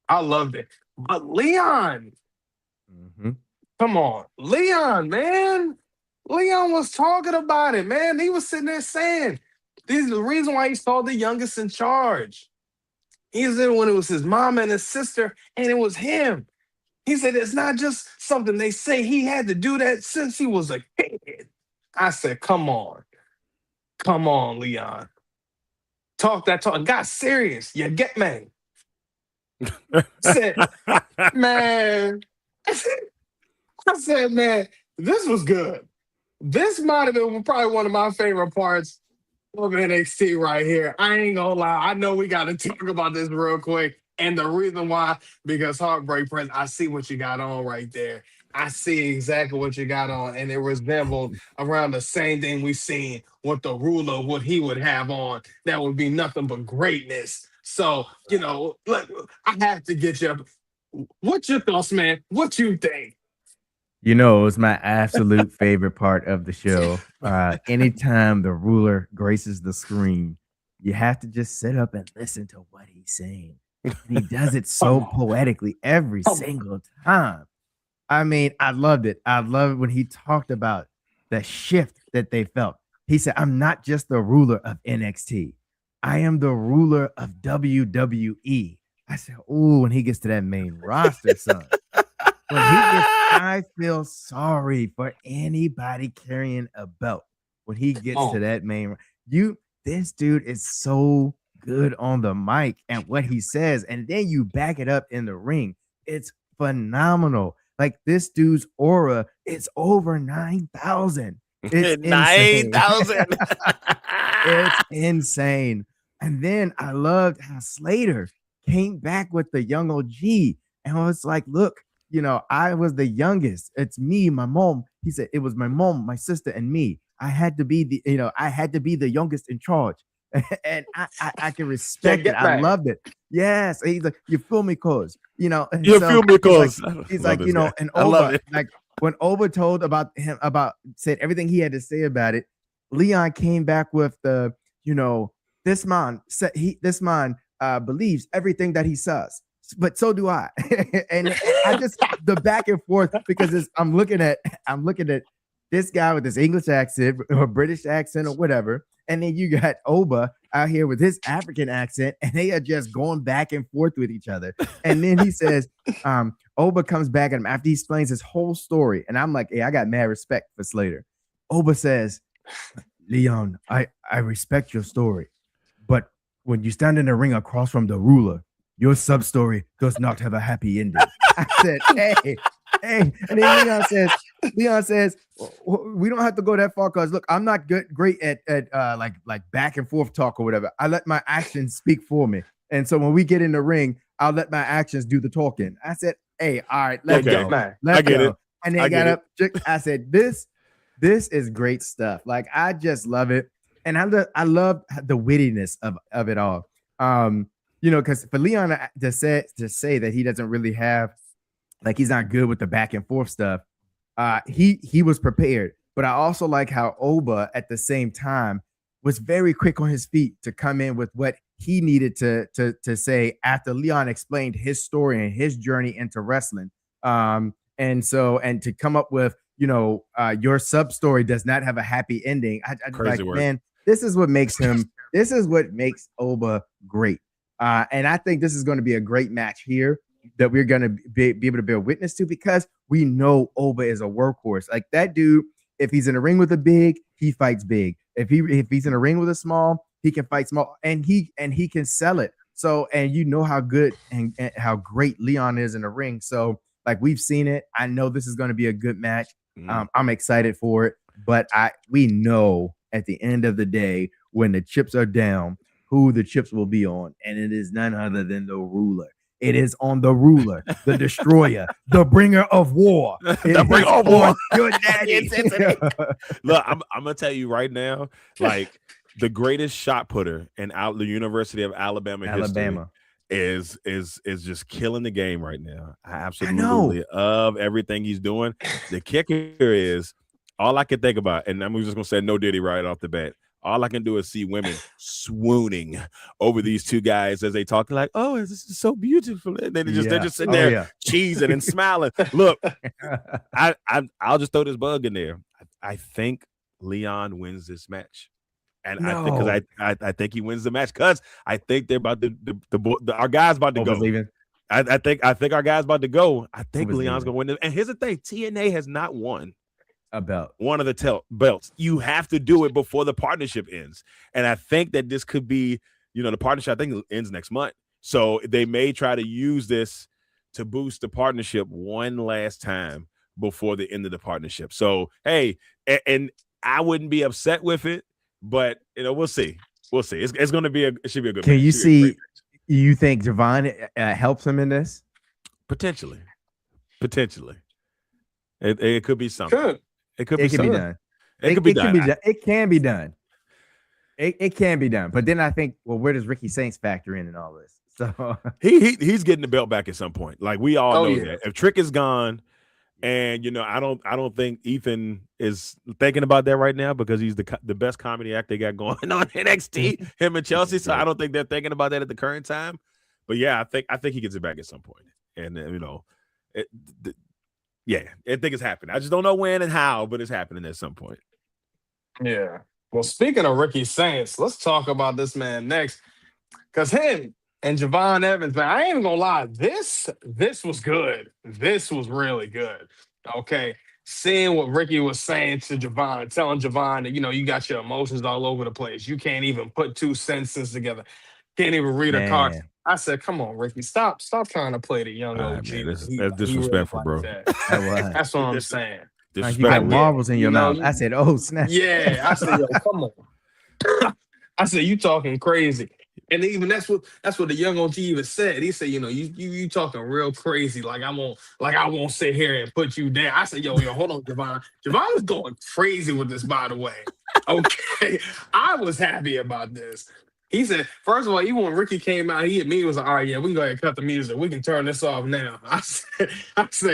I loved it. But Leon, come on. Leon, man. Leon was talking about it, man. He was sitting there saying, this is the reason why he's called the youngest in charge. He was there when it was his mom and his sister, and it was him. He said it's not just something they say. He had to do that since he was a kid. I said, come on. Come on, Leon. talk that talk, and got serious. You get me? Said, man. I said, man, this was good. This might have been probably one of my favorite parts of NXT right here. I ain't gonna lie. I know we got to talk about this real quick. And the reason why, because Heartbreak Prince, I see what you got on right there. I see exactly what you got on. And it resembled around the same thing we seen with the ruler, what he would have on. That would be nothing but greatness. So, look, I have to get you. What's your thoughts, man? What you think? You know, it was my absolute favorite part of the show. Anytime the ruler graces the screen, you have to just sit up and listen to what he's saying. And he does it so poetically every single time. I mean, I loved it. I loved it when he talked about the shift that they felt. He said, I'm not just the ruler of NXT. I am the ruler of WWE. I said, oh, when he gets to that main roster, son. When he gets, I feel sorry for anybody carrying a belt. When he gets to that main, this dude is so good on the mic and what he says, and then you back it up in the ring. It's phenomenal. Like this dude's aura, it's over 9,000. It's 9,000. It's insane. And then I loved how Slater came back with the young OG and was like, look, I was the youngest. It's me, my mom. He said it was my mom, my sister, and me. I had to be the youngest in charge. And I can respect it. I loved it. Yes. He's like, you feel me, cuz, you feel me, cuz. He's like, and Oba, like when Oba told said everything he had to say about it, Leon came back with the, this man believes everything that he says, but so do I. and I just the back and forth because I'm looking at this guy with this English accent or British accent or whatever, and then you got Oba out here with his African accent, and they are just going back and forth with each other. And then he says, Oba comes back at him after he explains his whole story, and I'm like, hey, I got mad respect for Slater. Oba says, Leon, I respect your story, but when you stand in the ring across from the ruler, your sub story does not have a happy ending. I said, hey. And then Leon says, we don't have to go that far because look, I'm not great at like back and forth talk or whatever. I let my actions speak for me. And so when we get in the ring, I'll let my actions do the talking. I said, hey, all right, let's go. Let's go. And they got up. I said, this is great stuff. Like, I just love it. And I love the wittiness of it all. Because for Leon to say that he doesn't really have, like, he's not good with the back and forth stuff. He was prepared, but I also like how Oba at the same time was very quick on his feet to come in with what he needed to say after Leon explained his story and his journey into wrestling. And to come up with, your sub story does not have a happy ending. Crazy like, man, this is what makes Oba great. And I think this is going to be a great match here that we're going to be able to bear witness to, because we know Oba is a workhorse. Like, that dude, if he's in a ring with a big, he fights big. If he's in a ring with a small, he can fight small, and he can sell it. So, and how good and how great Leon is in the ring. So, like, we've seen it. I know this is going to be a good match. I'm excited for it, but we know at the end of the day, when the chips are down, who the chips will be on, and it is none other than the ruler. It is on the ruler, the destroyer, the bringer of war. The bringer of war. Your daddy. Look, I'm gonna tell you right now, like, the greatest shot putter in the University of Alabama history is just killing the game right now. I absolutely love everything he's doing. The kicker is, all I can think about, and I'm just gonna say no Diddy right off the bat. All I can do is see women swooning over these two guys as they talk, like, "Oh, this is so beautiful," and then they're just sitting there cheesing and smiling. Look, I'll just throw this bug in there. I think Leon wins this match, and I think he wins the match because I think they're about our guy's about to go. I think our guy's about to go. I think Leon's gonna win this. And here's the thing: TNA has not won a belt, one of the belts. You have to do it before the partnership ends, and I think that this could be, the partnership I think ends next month. So they may try to use this to boost the partnership one last time before the end of the partnership. So hey, and I wouldn't be upset with it, but we'll see. We'll see. It's going to be it should be a good. Can match. you see? You think Javon helps him in this? Potentially. It could be something. Could. It could It be can be something. done. It could be done. It can be done. It can be done. But then I think, well, where does Ricky Saints factor in all this? So he's getting the belt back at some point. Like we all know yeah. that. If Trick is gone, and I don't think Ethan is thinking about that right now because he's the best comedy act they got going on NXT, him and Chelsea. So I don't think they're thinking about that at the current time. But yeah, I think he gets it back at some point. And I think it's happening. I just don't know when and how, but it's happening at some point. Yeah. Well, speaking of Ricky Saints, let's talk about this man next. Because him and Javon Evans, man, I ain't even gonna lie. This was good. This was really good. Okay. Seeing what Ricky was saying to Javon, telling Javon that, you got your emotions all over the place. You can't even put two sentences together. Can't even read a card. I said, come on, Ricky, stop trying to play the young OG. Man, that's disrespectful, bro. That's what I'm saying. You got marbles in your mouth. I said, oh, snap. Yeah. I said, yo, come on. I said, you talking crazy. And even that's what the young OG even said. He said, you talking real crazy. Like I won't sit here and put you down. I said, yo, hold on, Javon. Javon was going crazy with this, by the way. Okay. I was happy about this. He said, first of all, even when Ricky came out, he immediately was like, all right, yeah, we can go ahead and cut the music. We can turn this off now. I said,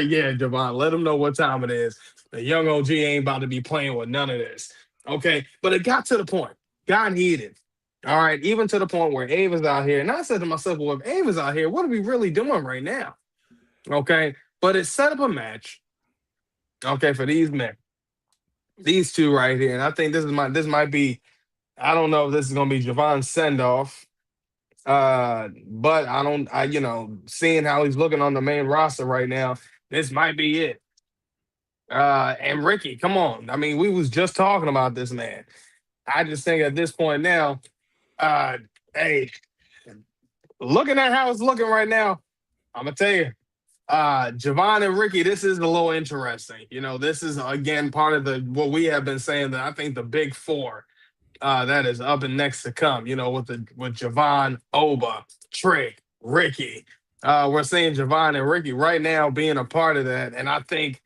yeah, Javon, let him know what time it is. The young OG ain't about to be playing with none of this. Okay. But it got to the point. Got heated. All right. Even to the point where Ava's out here. And I said to myself, well, if Ava's out here, what are we really doing right now? Okay. But it set up a match. Okay. For these men. These two right here. And I think this might be, I don't know if this is going to be Javon's send-off. But seeing how he's looking on the main roster right now, this might be it. And Ricky, come on. I mean, we was just talking about this man. I just think at this point now, hey, looking at how it's looking right now, I'm going to tell you, Javon and Ricky, this is a little interesting. This is, again, part of what we have been saying that I think the big four that is up and next to come, with Javon, Oba, Trick, Ricky. We're seeing Javon and Ricky right now being a part of that. And I think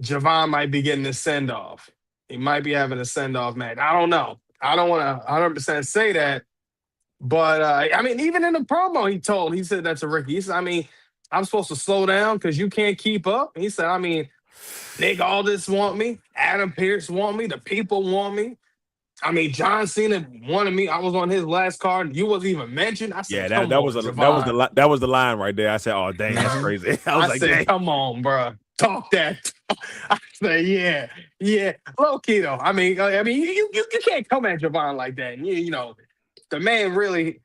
Javon might be getting a send-off. He might be having a send-off match. I don't know. I don't want to 100% say that. But, even in the promo, he said that to Ricky. He said, I'm supposed to slow down because you can't keep up. He said, Nick Aldis want me. Adam Pearce want me. The people want me. John Cena wanted me. I was on his last card. You wasn't even mentioned. I said, yeah, that was the line right there. I said, oh, dang, that's crazy. I said, dang. Come on, bro. Talk that. I said, yeah. Low key though. You can't come at Javon like that. And the man really.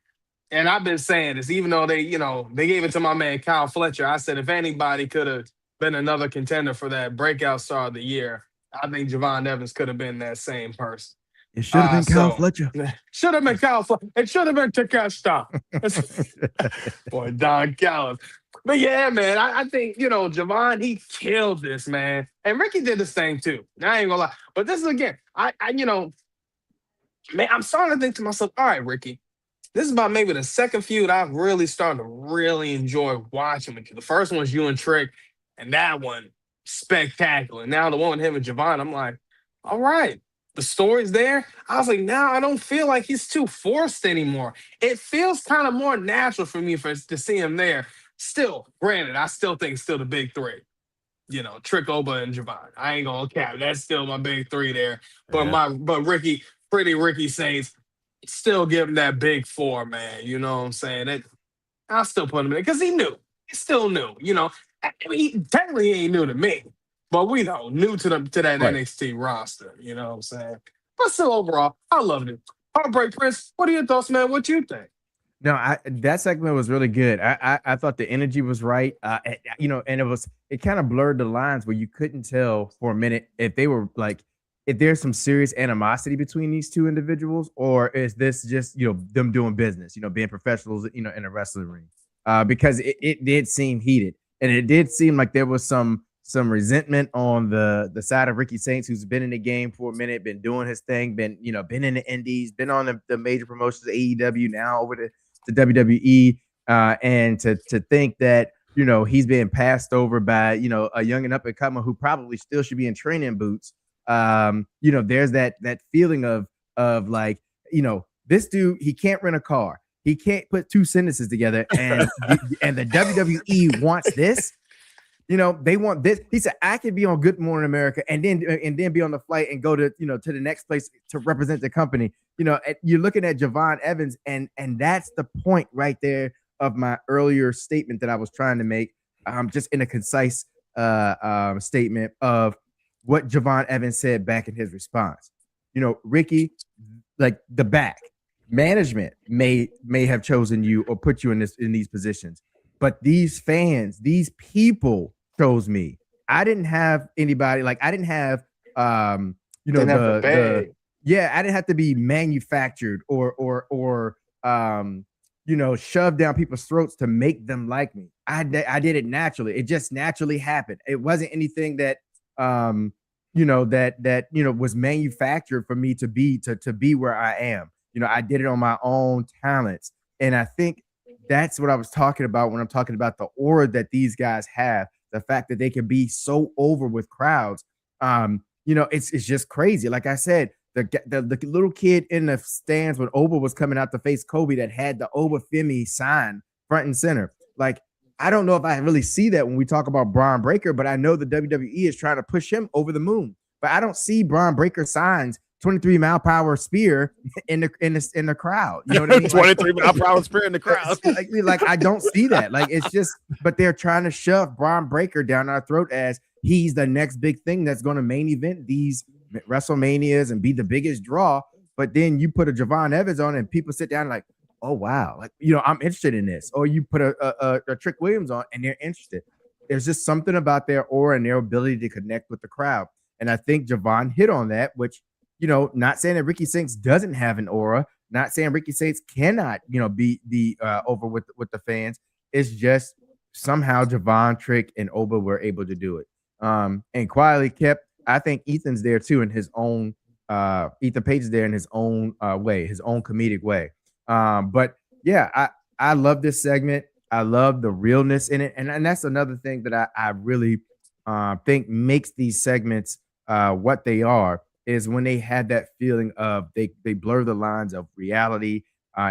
And I've been saying this, even though they gave it to my man Kyle Fletcher. I said if anybody could have been another contender for that breakout star of the year, I think Javon Evans could have been that same person. It should have been Kyle Fletcher. Should have been Kyle Fletcher. It should have been Takeshita. Boy, Don Callis. But yeah, man, I think, Javon, he killed this, man. And Ricky did this thing too. I ain't gonna lie. But this is, again, man, I'm starting to think to myself, all right, Ricky, this is about maybe the second feud I've really started to really enjoy watching with you. The first one was you and Trick, and that one, spectacular. Now the one with him and Javon, I'm like, all right. The story's there. I was like, now I don't feel like he's too forced anymore. It feels kind of more natural for me to see him there. Still, granted, I still think it's still the big three. Trick, Oba, and Javon. I ain't gonna cap. That's still my big three there. But Ricky, pretty Ricky Saints, still give him that big four, man. You know what I'm saying? I'll still put him in because he knew. He still knew. He technically ain't new to me. But we know, new to that right. NXT roster, you know what I'm saying? But still, overall, I loved it. Heartbreak Prince, what are your thoughts, man? What you think? No, that segment was really good. I thought the energy was right. And it kind of blurred the lines where you couldn't tell for a minute if they were like if there's some serious animosity between these two individuals, or is this just them doing business, being professionals, in a wrestling ring? Because it did seem heated, and it did seem like there was some resentment on the side of Ricky Saints, who's been in the game for a minute, been doing his thing, been in the indies, been on the major promotions, AEW, now over to WWE, and to think that he's being passed over by a young and up and comer who probably still should be in training boots. There's that feeling of like, this dude, he can't rent a car, he can't put two sentences together, and the WWE wants this. They want this. He said, I could be on Good Morning America and then be on the flight and go to to the next place to represent the company. You're looking at Javon Evans, and that's the point right there of my earlier statement that I was trying to make, just in a concise statement of what Javon Evans said back in his response. Ricky, like, the back management may have chosen you or put you in these positions, but these fans, these people chose me. I didn't have anybody, like, I didn't have I didn't have to be manufactured or shoved down people's throats to make them like me. I did it naturally. It just naturally happened. It wasn't anything that was manufactured for me to be where I am. I did it on my own talents. And I think that's what I was talking about when I'm talking about the aura that these guys have, the fact that they can be so over with crowds. It's just crazy. Like I said, the little kid in the stands when Oba was coming out to face Kobe that had the Oba Femi sign front and center. Like, I don't know if I really see that when we talk about Braun Breaker, but I know the WWE is trying to push him over the moon. But I don't see Braun Breaker signs 23-mile-per-hour spear in the crowd. You know what I mean? 23-mile-per-hour spear in the crowd. Like, I don't see that. Like, it's just, but they're trying to shove Braun Breaker down our throat as he's the next big thing that's going to main event these WrestleManias and be the biggest draw. But then you put a Javon Evans on and people sit down like, oh wow, like, I'm interested in this. Or you put a Trick Williams on and they're interested. There's just something about their aura and their ability to connect with the crowd. And I think Javon hit on that, which, not saying that Ricky Saints doesn't have an aura, not saying Ricky Saints cannot, be over with the fans. It's just somehow Javon, Trick, and Oba were able to do it. And quietly kept, I think Ethan's there too in his own, Ethan Page is there in his own way, his own comedic way. But yeah, I love this segment. I love the realness in it. And that's another thing that I really think makes these segments what they are, is when they had that feeling of they blur the lines of reality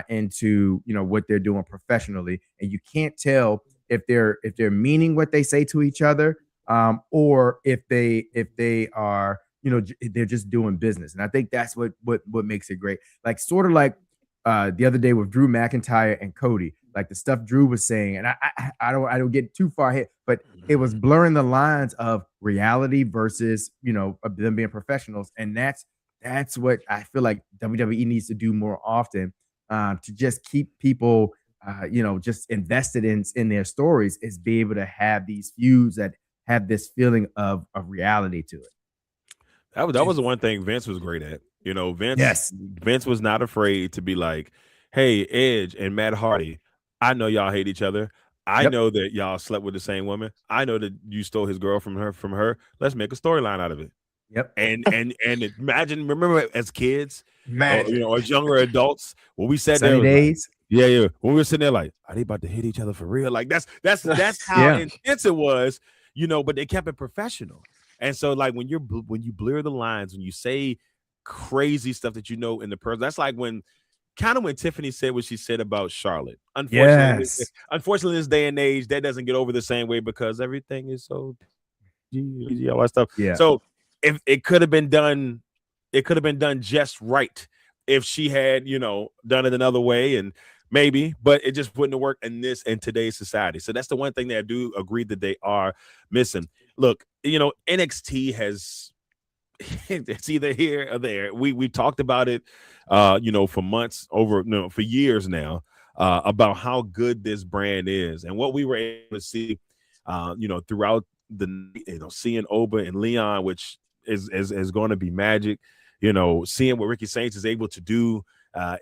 into what they're doing professionally, and you can't tell if they're meaning what they say to each other, or if they are they're just doing business. And I think that's what makes it great. Like, sort of like the other day with Drew McIntyre and Cody, like the stuff Drew was saying, and I don't get too far ahead, but it was blurring the lines of reality versus them being professionals. And that's what I feel like WWE needs to do more often, to just keep people just invested in their stories, is be able to have these feuds that have this feeling of reality to it. That was the one thing Vince was great at. Vince was not afraid to be like, hey, Edge and Matt Hardy, I know y'all hate each other. I know that y'all slept with the same woman. I know that you stole his girl from her. Let's make a storyline out of it. Yep. And imagine, remember as kids, as younger adults, when we said Sunny days. Like, yeah. When we were sitting there like, are they about to hit each other for real? Like that's how intense it was, but they kept it professional. And so, like, when you blur the lines, when you say crazy stuff that in the person, that's like when Tiffany said what she said about Charlotte. Unfortunately, in this day and age, that doesn't get over the same way because everything is so easy, all that stuff. Yeah. So if it could have been done, just right if she had, done it another way, and maybe, but it just wouldn't have worked in today's society. So that's the one thing that I do agree that they are missing. Look, NXT has, it's either here or there. We talked about it, for months, for years now, about how good this brand is and what we were able to see, throughout the, seeing Oba and Leon, which is going to be magic. You know, seeing what Ricky Saints is able to do,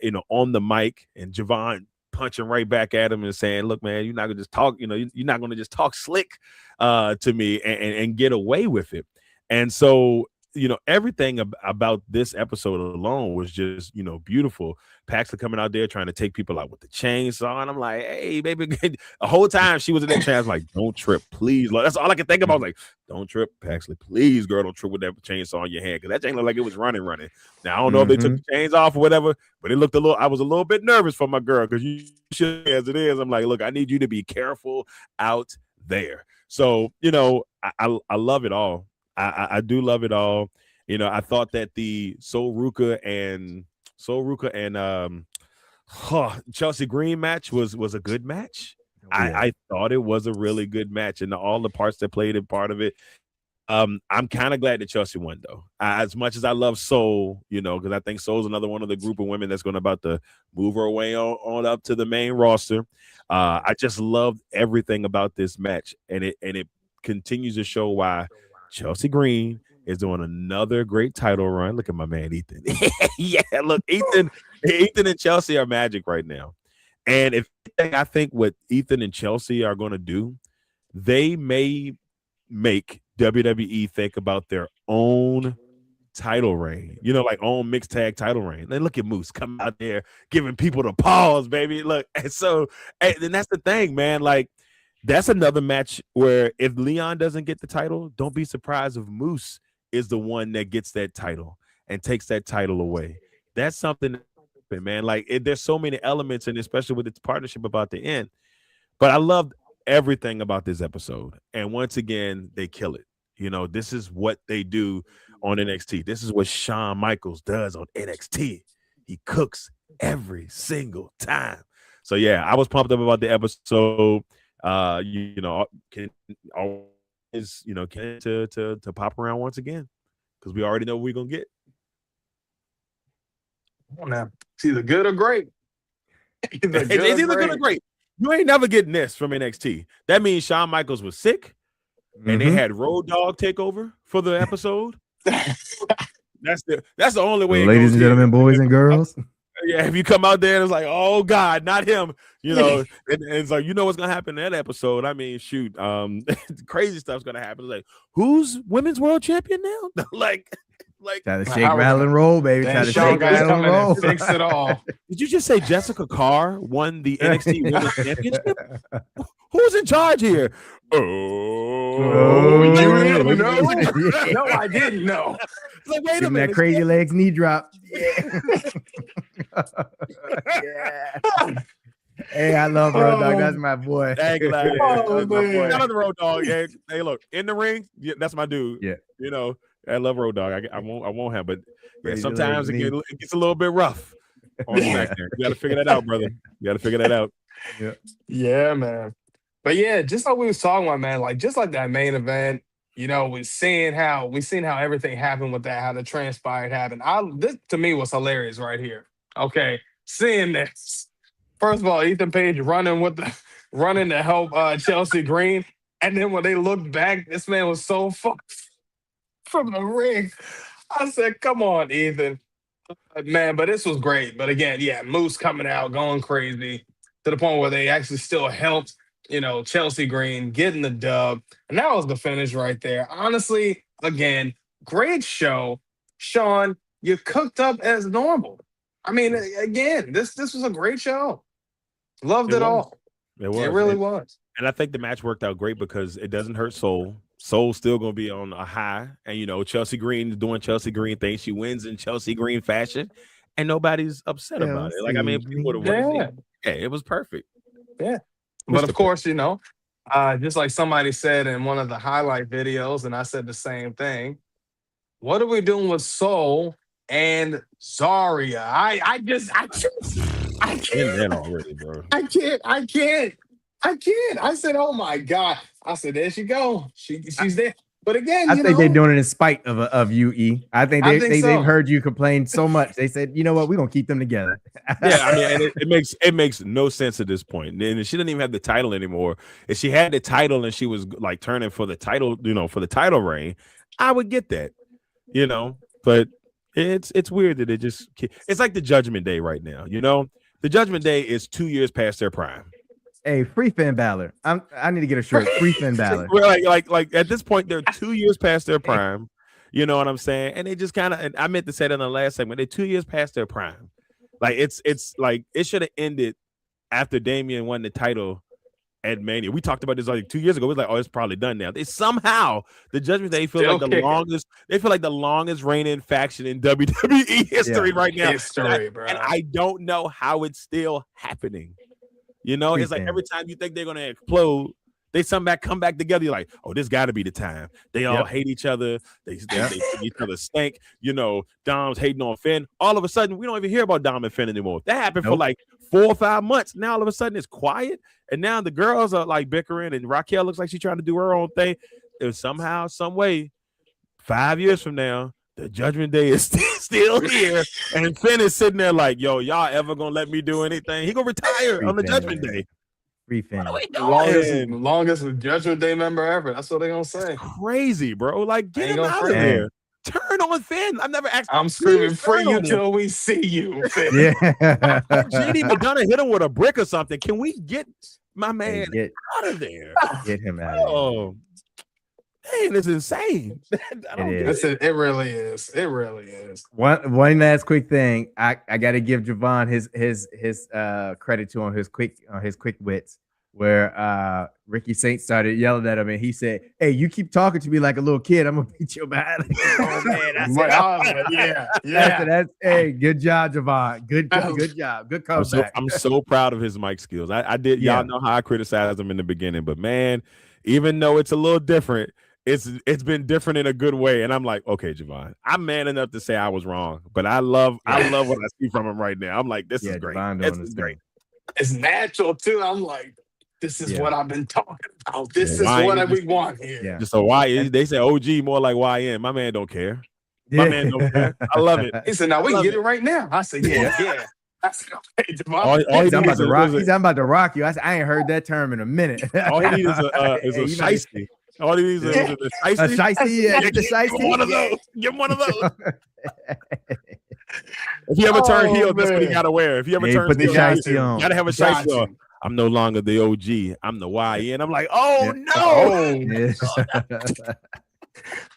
you know, on the mic, and Javon punching right back at him and saying, "Look, man, you're not gonna just talk. You know, you're not gonna just talk slick to me and get away with it." And so, you know, everything about this episode alone was just, you know, beautiful. Paxton coming out there trying to take people out with the chainsaw, and I'm like, hey, baby, the whole time she was in that chair, I was like, don't trip, please. That's all I could think about. I was like, don't trip, Paxton, please, girl, don't trip with that chainsaw in your hand, because that chain looked like it was running. Now, I don't know if they took the chains off or whatever, but it looked a little, I was a little bit nervous for my girl, because you should, as it is. I'm like, look, I need you to be careful out there. So, you know, I love it all. I do love it all. You know, I thought that the Sol Ruka and Chelsea Green match was a good match. I thought it was a really good match, and all the parts that played in part of it. I'm kind of glad that Chelsea won, though. As much as I love Sol, you know, because I think Sol's another one of the group of women that's going to about to move her way on up to the main roster. I just loved everything about this match, and it continues to show why Chelsea Green is doing another great title run. Look at my man Ethan. Yeah, look, Ethan and Chelsea are magic right now. And if I think what Ethan and Chelsea are going to do, they may make WWE think about their own title reign, you know, like own mixed tag title reign. Then look at Moose coming out there giving people the pause, baby. Look, and so, and that's the thing, man. Like, that's another match where if Leon doesn't get the title, don't be surprised if Moose is the one that gets that title and takes that title away. That's something, man. Like, there's so many elements, and especially with its partnership about the end. But I loved everything about this episode. And once again, they kill it. You know, this is what they do on NXT. This is what Shawn Michaels does on NXT. He cooks every single time. So yeah, I was pumped up about the episode. You know, can always, you know, can to pop around once again, because we already know what we're gonna get. Come on now, it's either good or great. It's either good or great. You ain't never getting this from NXT. That means Shawn Michaels was sick, and they had Road Dogg take over for the episode. That's the only way. Ladies and gentlemen, boys and girls. Yeah, if you come out there and it's like, oh God, not him, you know, and it's like, you know what's gonna happen in that episode. I mean, shoot, crazy stuff's gonna happen. It's like, who's women's world champion now? like try to shake, rattle, and roll, baby. Try to shake, rattle, and roll. Fix it all. Did you just say Jessica Carr won the NXT Women's Championship? Who's in charge here? Oh, you didn't know? No, I didn't know. Like, wait a minute. That crazy legs knee drop. Yeah. Hey, I love Road Dogg. That's my boy. Shout out to Road Dogg. Hey, look, in the ring, yeah, that's my dude. Yeah, you know, I love Road Dogg. I won't have, but yeah, sometimes it gets a little bit rough on SmackDown. You got to figure that out, brother. You got to figure that out. Yeah, man. But yeah, just like we was talking about, man, like just like that main event, you know, we seen how everything happened with that, how the transpired happened. This to me was hilarious right here. Okay, seeing this. First of all, Ethan Page running to help Chelsea Green, and then when they looked back, this man was so fucked from the ring. I said, "Come on, Ethan, man." But this was great. But again, yeah, Moose coming out, going crazy to the point where they actually still helped, you know, Chelsea Green getting the dub, and that was the finish right there. Honestly, again, great show, Sean. You cooked up as normal. I mean, again, this was a great show. Loved it all. It really was. And I think the match worked out great because it doesn't hurt Sol. Sol's still going to be on a high. And, you know, Chelsea Green is doing Chelsea Green things. She wins in Chelsea Green fashion. And nobody's upset about it. Like, I mean, people would have it was perfect. Yeah. But, of course, you know, just like somebody said in one of the highlight videos, and I said the same thing, what are we doing with Sol and Zarya? I can't. That already, bro. I can't. I said, oh my God. I said, there she go. She's there. But again, I think they're doing it in spite of UE. I think they've heard you complain so much. They said, you know what, we're gonna keep them together. Yeah, I mean, and it makes no sense at this point. And she didn't even have the title anymore. If she had the title and she was like turning for the title, you know, for the title reign, I would get that. you know, but it's weird that it's like the Judgment Day right now, you know. The Judgment Day is 2 years past their prime. Hey, free Finn Balor. I need to get a shirt. Free Finn Balor. Like at this point, they're 2 years past their prime. You know what I'm saying? And they just kind of, and I meant to say that in the last segment, they're 2 years past their prime. Like it's like it should have ended after Damian won the title at Mania. We talked about this like 2 years ago. It was like, oh, it's probably done now. They somehow the Judgment Day feel like the longest. They feel like the longest reigning faction in WWE history right now. Bro. And I don't know how it's still happening. You know, Free it's like Finn. every time you think they're gonna explode, they come back together. You're like, oh, this got to be the time. They all hate each other. They think each other stink. You know, Dom's hating on Finn. All of a sudden, we don't even hear about Dom and Finn anymore. That happened for like 4 or 5 months. Now all of a sudden it's quiet, and now the girls are like bickering, and Raquel looks like she's trying to do her own thing. And somehow, some way, 5 years from now, the Judgment Day is still here, and Finn is sitting there like, yo, y'all ever gonna let me do anything? He gonna retire on the Judgment Day. Free Finn. Longest Judgment Day member ever. That's what they're gonna say. Crazy, bro. Like, get him out of there. Turn on Finn. I've never asked. I'm screaming free you till we see you, Finn. Yeah. JD McDonough hit him with a brick or something. Can we get my man out of there? Get him out of there. Oh, man, it's insane. It really is. It really is. One last quick thing. I got to give Javon his credit to on his quick wits, where Ricky Saint started yelling at him, and he said, "Hey, you keep talking to me like a little kid. I'm gonna beat your behind." Oh man, that's hey, good job, Javon. Good job. Good comeback. I'm so proud of his mic skills. I did. Y'all know how I criticized him in the beginning, but man, even though it's a little different, it's been different in a good way. And I'm like, okay, Javon, I'm man enough to say I was wrong, but I love what I see from him right now. I'm like, this is great. This is great. It's natural too. I'm like, this is what I've been talking about. This is what we want here. Yeah. Just so they say OG more like YN. My man don't care. My man don't care. I love it. He said, "Now we can get it right now." I said, "Yeah." I said, "Okay, Javon." He's about to rock you. I said, "I ain't heard that term in a minute." All he needs is a shiesty. All he needs is a shiesty. A shiesty, get the shiesty. Give him one of those. Give him one of those. If you ever turn heel, that's what he gotta wear. If you ever turn heel, you gotta have a shiesty on. I'm no longer the OG. I'm the YN. I'm like, oh no.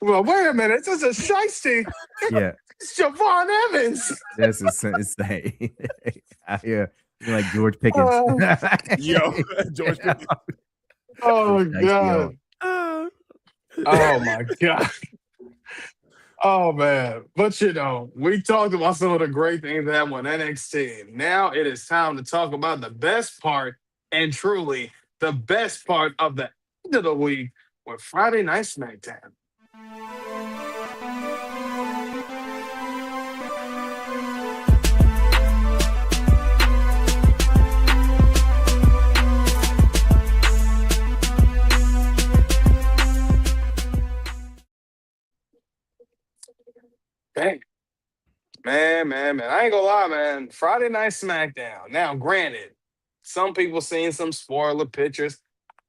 Well, wait a minute. This is a shiesty. Yeah. It's Javon Evans. That's insane. I hear like George Pickens. George Pickens. Oh God. Oh my God. Oh man. But we talked about some of the great things that happened on NXT. Now it is time to talk about the best part, and truly the best part of the end of the week with Friday Night SmackDown. Hey, man. I ain't gonna lie, man. Friday Night SmackDown. Now, granted, some people seen some spoiler pictures.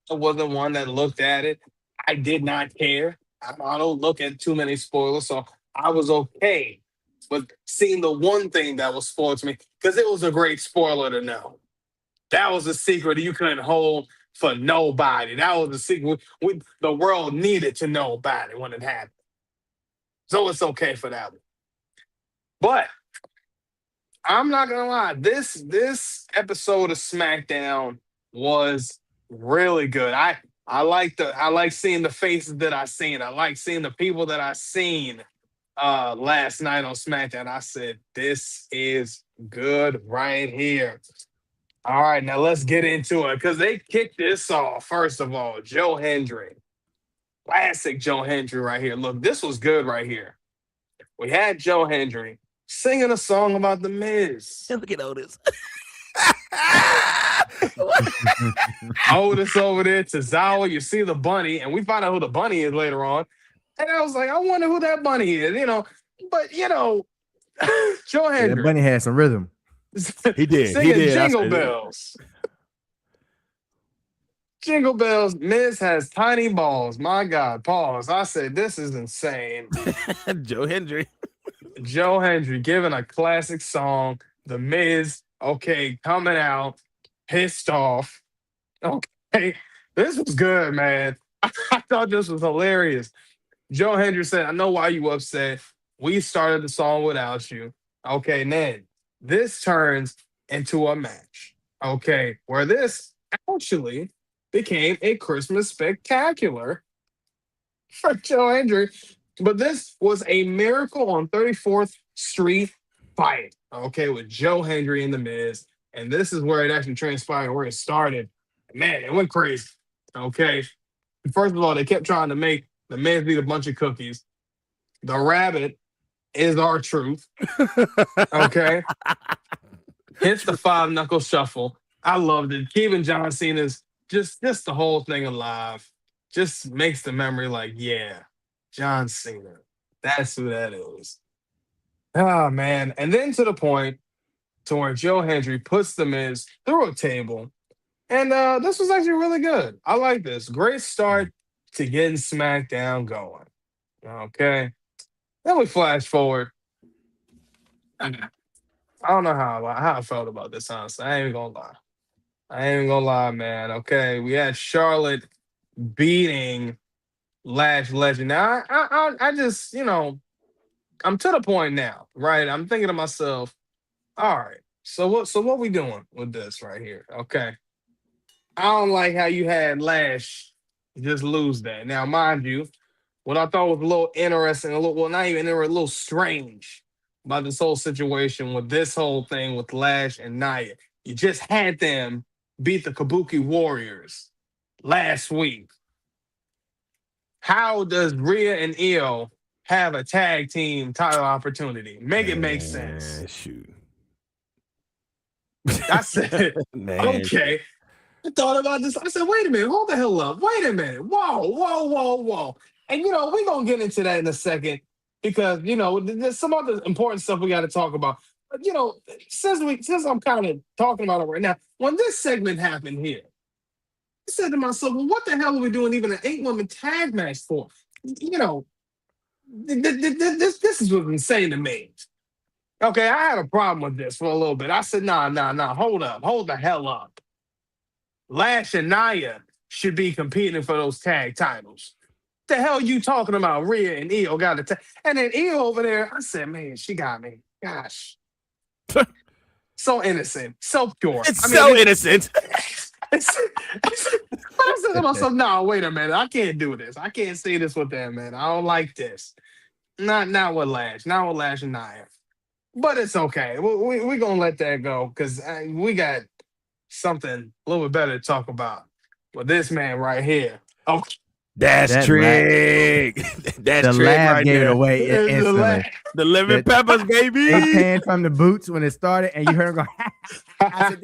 I wasn't one that looked at it. I did not care. I don't look at too many spoilers, so I was okay with seeing the one thing that was spoiled to me, because it was a great spoiler to know. That was a secret you couldn't hold for nobody. That was a secret the world needed to know about it when it happened. So it's okay for that one. But I'm not gonna lie, this episode of SmackDown was really good. I like seeing the faces that I seen. I like seeing the people that I seen last night on SmackDown. I said, this is good right here. All right, now let's get into it, because they kicked this off. First of all, Joe Hendry. Classic Joe Hendry right here. Look, this was good right here. We had Joe Hendry singing a song about The Miz. Look at Otis. Otis over there, Tozawa, you see the bunny, and we find out who the bunny is later on. And I was like, I wonder who that bunny is, But, Joe Hendry. That bunny had some rhythm. He did. Singing Jingle Bells. Jingle bells. Miz has tiny balls. My God, pause. I said, this is insane. Joe Hendry. Joe Hendry giving a classic song. The Miz, okay, coming out, pissed off. Okay, this was good, man. I thought this was hilarious. Joe Hendry said, I know why you upset. We started the song without you. Okay, then this turns into a match. Okay, where this actually became a Christmas spectacular for Joe Hendry. But this was a Miracle on 34th Street fight. Okay, with Joe Hendry and The Miz. And this is where it actually transpired, where it started. Man, it went crazy. Okay. First of all, they kept trying to make The Miz eat a bunch of cookies. The rabbit is our truth. Okay. Hits the five knuckle shuffle. I loved it. Keeping John Cena's just the whole thing alive. Just makes the memory like, yeah, John Cena. That's who that is. Oh man. And then to the point to where Joe Hendry puts the Miz through a table. And this was actually really good. I like this. Great start to getting SmackDown going. Okay. Then we flash forward. I don't know how I felt about this, honestly. I ain't even gonna lie. I ain't even gonna lie, man. Okay. We had Charlotte beating Lash Legend. Now I just, I'm to the point now, right? I'm thinking to myself, all right, so what we doing with this right here? Okay. I don't like how you had Lash just lose that. Now, mind you, what I thought was a little interesting, not even a little strange about this whole situation with this whole thing with Lash and Nia. You just had them beat the Kabuki Warriors last week. How does Rhea and Io have a tag team title opportunity? Make it make sense. Shoot. I said, Man. okay. I thought about this. I said, wait a minute, hold the hell up. Wait a minute. Whoa. And we're gonna get into that in a second because there's some other important stuff we gotta talk about. But since I'm kind of talking about it right now, when this segment happened here, I said to myself, well, what the hell are we doing even an 8-woman tag match for? This is what's insane to me. Okay, I had a problem with this for a little bit. I said, nah, hold the hell up. Lash and Nia should be competing for those tag titles. The hell you talking about? Rhea and Io got the tag. And then Io over there, I said, man, she got me. Gosh. So innocent. So pure. It's so innocent. But I said to myself, no, wait a minute. I can't do this. I can't say this with that, man. I don't like this. Not with Lash. Not with Lash and Nia. But it's okay. We're going to let that go because we got something a little bit better to talk about with this man right here. Oh, that's Trick. That's the Trick laugh right gave there. it away instantly. The lemon peppers, baby. It panned from the boots when it started, and you heard him go. I said,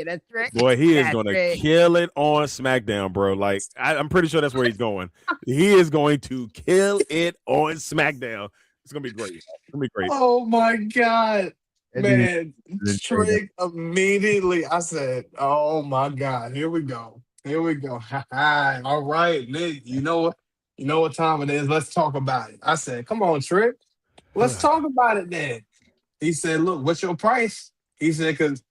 that's Trick. Boy, he is That's going to Trick. kill it on SmackDown, bro. Like, I'm pretty sure that's where he's going. He is going to kill it on SmackDown. It's going to be great. It's going to be great. Oh, my God. Man, Trick immediately. I said, oh, my God. Here we go. All right, Nick. You know what time it is. Let's talk about it. I said, come on, Trick. Let's talk about it then. He said, look, what's your price? He said, because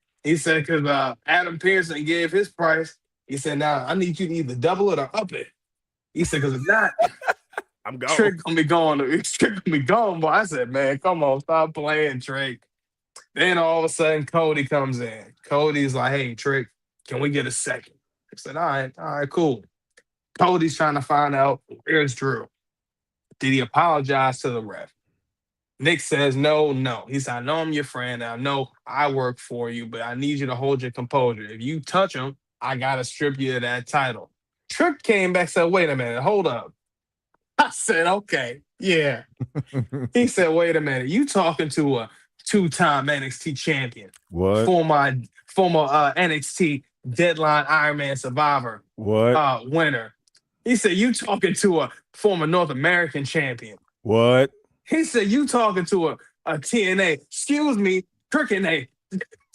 Adam Pearson gave his price. He said, now I need you to either double it or up it. He said, because if not, I'm gone. Trick gonna be gone. Trick gonna be gone, boy. I said, man, come on, stop playing, Trick. Then all of a sudden, Cody comes in. Cody's like, hey, Trick, can we get a second? I said, all right, cool. Cody's trying to find out where's Drew. Did he apologize to the ref? Nick says, no. He said, I know I'm your friend. I know I work for you, but I need you to hold your composure. If you touch him, I got to strip you of that title. Trick came back and said, wait a minute, hold up. I said, okay, yeah. He said, wait a minute, you talking to a two-time NXT champion. What? Former NXT Deadline Ironman Survivor winner. He said, you talking to a former North American champion. What? He said, you talking to a TNA, Trick and A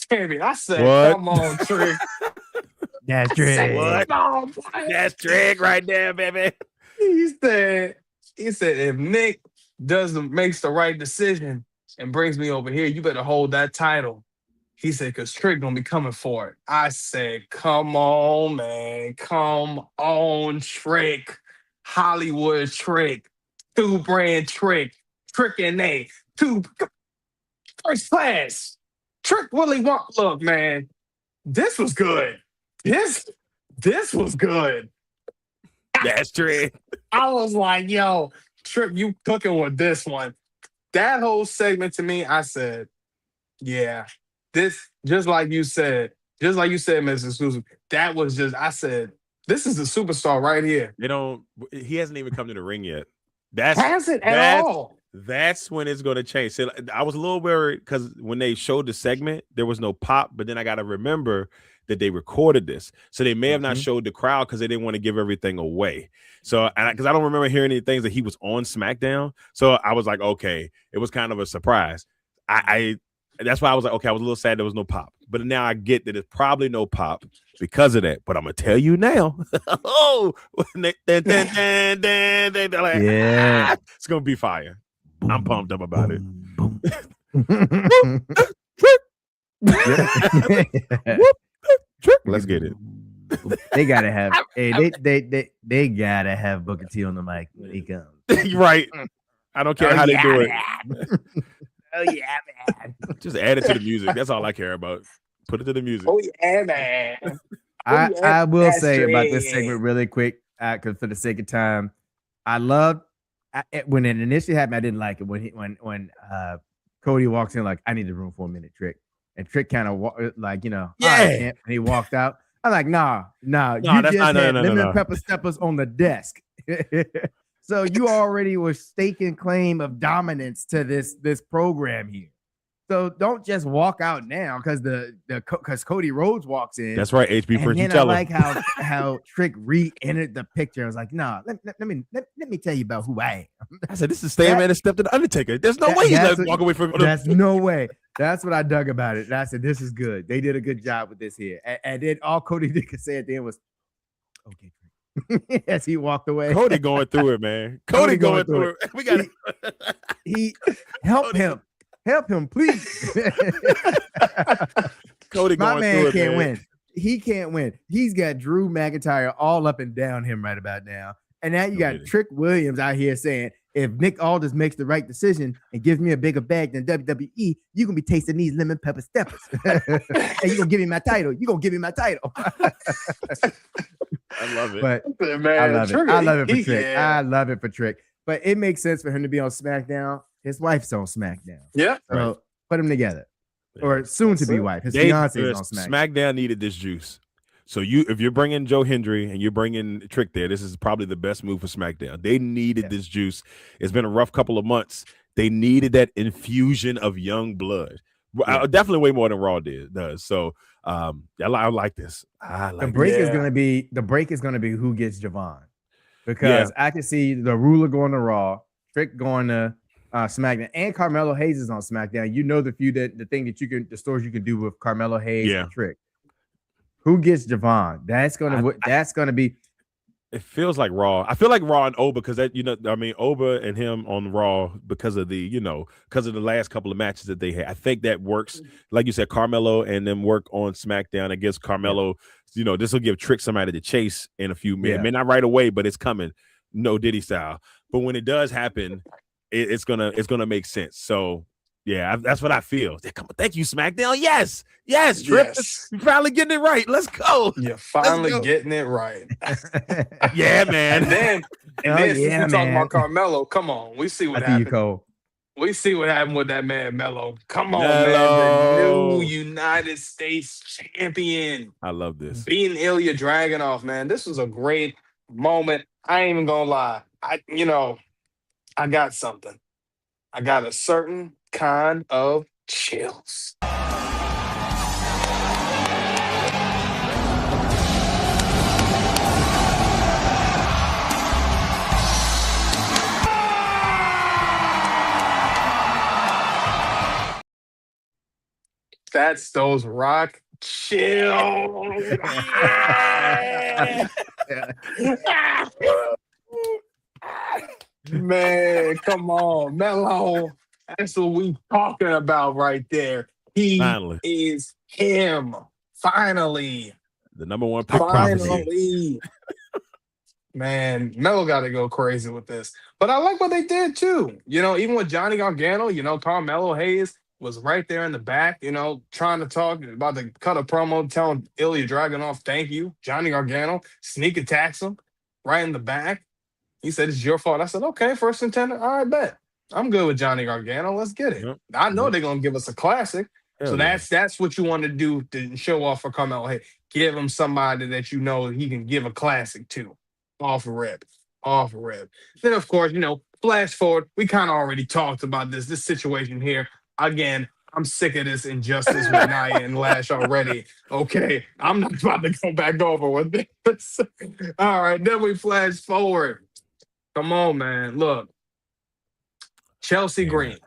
champion. I said, what? Come on, Trick. That's I said, What? Trick. "Come on, boy." That's Trick right there, baby. He said, if Nick makes the right decision and brings me over here, you better hold that title. He said, because Trick gonna be coming for it. I said, come on, man. Come on, Trick. Hollywood Trick. Two brand Trick. Trick and A. Two first class. Trick Willie Wonk. Look, man, this was good. This was good. That's Trick. I was like, yo, Trick, you cooking with this one. That whole segment to me, I said, yeah, this, just like you said, Mr. Xclusive, that was just, I said, this is a superstar right here. He hasn't even come to the ring yet. Has it at all? That's when it's going to change. So I was a little worried because when they showed the segment, there was no pop, but then I got to remember that they recorded this. So they may have not showed the crowd because they didn't want to give everything away. So, because I don't remember hearing any things that he was on SmackDown. So I was like, okay, it was kind of a surprise. That's why I was like, okay, I was a little sad there was no pop. But now I get that it's probably no pop because of that. But I'm going to tell you now. Oh, yeah. It's going to be fire. I'm pumped up about it. Let's get it. They gotta have they gotta have Booker T on the mic when he comes. Right. I don't care how they do it. Oh yeah, man. Just add it to the music. That's all I care about. Put it to the music. Oh yeah, man. I will say about this segment really quick, because for the sake of time, I loved when it initially happened. I didn't like it when Cody walks in like, I need the room for a minute, Trick, and Trick kind of like, yeah, and he walked out. I'm like, nah, you just had lemon pepper steppers on the desk. So you already were staking claim of dominance to this program here. So don't just walk out now because Cody Rhodes walks in. That's right, HB first. And then I like how Trick re-entered the picture. I was like, nah, let me tell you about who I am. I said, this is staying man and stepped to the Undertaker. There's no way he's let walk away from. That's no way. That's what I dug about it. And I said, this is good. They did a good job with this here. And then all Cody did say at the end was, okay, Trick. As he walked away. Cody going through it, man. Cody going through it. We got he help him. Help him, please. Cody My going man through it, can't man. win. He can't win. He's got Drew McIntyre all up and down him right about now. And now you got Trick Williams out here saying, if Nick Aldis makes the right decision and gives me a bigger bag than WWE, you're going to be tasting these lemon pepper steppers. And you're going to give me my title. You're going to give me my title. I love it. But Man, I love it. I love it for Trick. Yeah. I love it for Trick. But it makes sense for him to be on SmackDown. His wife's on SmackDown. Yeah. So put them together. Or soon to be wife. His fiance is on SmackDown. SmackDown needed this juice. So if you're bringing Joe Hendry and you're bringing Trick there, this is probably the best move for SmackDown. They needed this juice. It's been a rough couple of months. They needed that infusion of young blood. Definitely way more than Raw does. So I like this. The break is going to be who gets Javon, because I can see the Ruler going to Raw, Trick going to SmackDown, and Carmelo Hayes is on SmackDown. You know the stories you can do with Carmelo Hayes and Trick. Who gets Javon? That's gonna be. It feels like Raw. I feel like Raw and Oba because Oba and him on Raw because of the last couple of matches that they had. I think that works. Like you said, Carmelo and them work on SmackDown against Carmelo. This will give Trick somebody to chase in a few minutes. It may not right away, but it's coming. No Diddy style. But when it does happen, it's gonna make sense. So yeah, that's what I feel. Thank you, SmackDown. Yes, Trick. You're finally getting it right. Let's go. You're finally getting it right. Yeah, man. And then since we're talking about Carmelo, come on. We see what happened. We see what happened with that man, Melo. Come on, man. The new United States champion. I love this. Beating Ilya Dragunov, man. This was a great moment. I ain't even gonna lie. I got something. I got a certain kind of chills. That's those Rock chill. Man, come on, Melo. That's what we talking about right there. He Finally, is him. Finally. the number one pick prophecy. Finally. Man, Melo got to go crazy with this. But I like what they did too. Even with Johnny Gargano, Carmelo Hayes was right there in the back, trying to talk about to cut a promo telling Ilya Dragunov, thank you. Johnny Gargano sneak attacks him right in the back. He said, it's your fault. I said, okay, first and 10. All right, bet. I'm good with Johnny Gargano. Let's get it. Yep. I know Yep. they're going to give us a classic. Hell So yeah. that's what you want to do to show off for Carmelo. Hey, give him somebody that he can give a classic to. Off rip. Then, of course, flash forward. We kind of already talked about this situation here. Again, I'm sick of this injustice with Nia and Lash already. Okay, I'm not about to go back over with this. All right, then we flash forward. Come on, man. Look, Chelsea Green.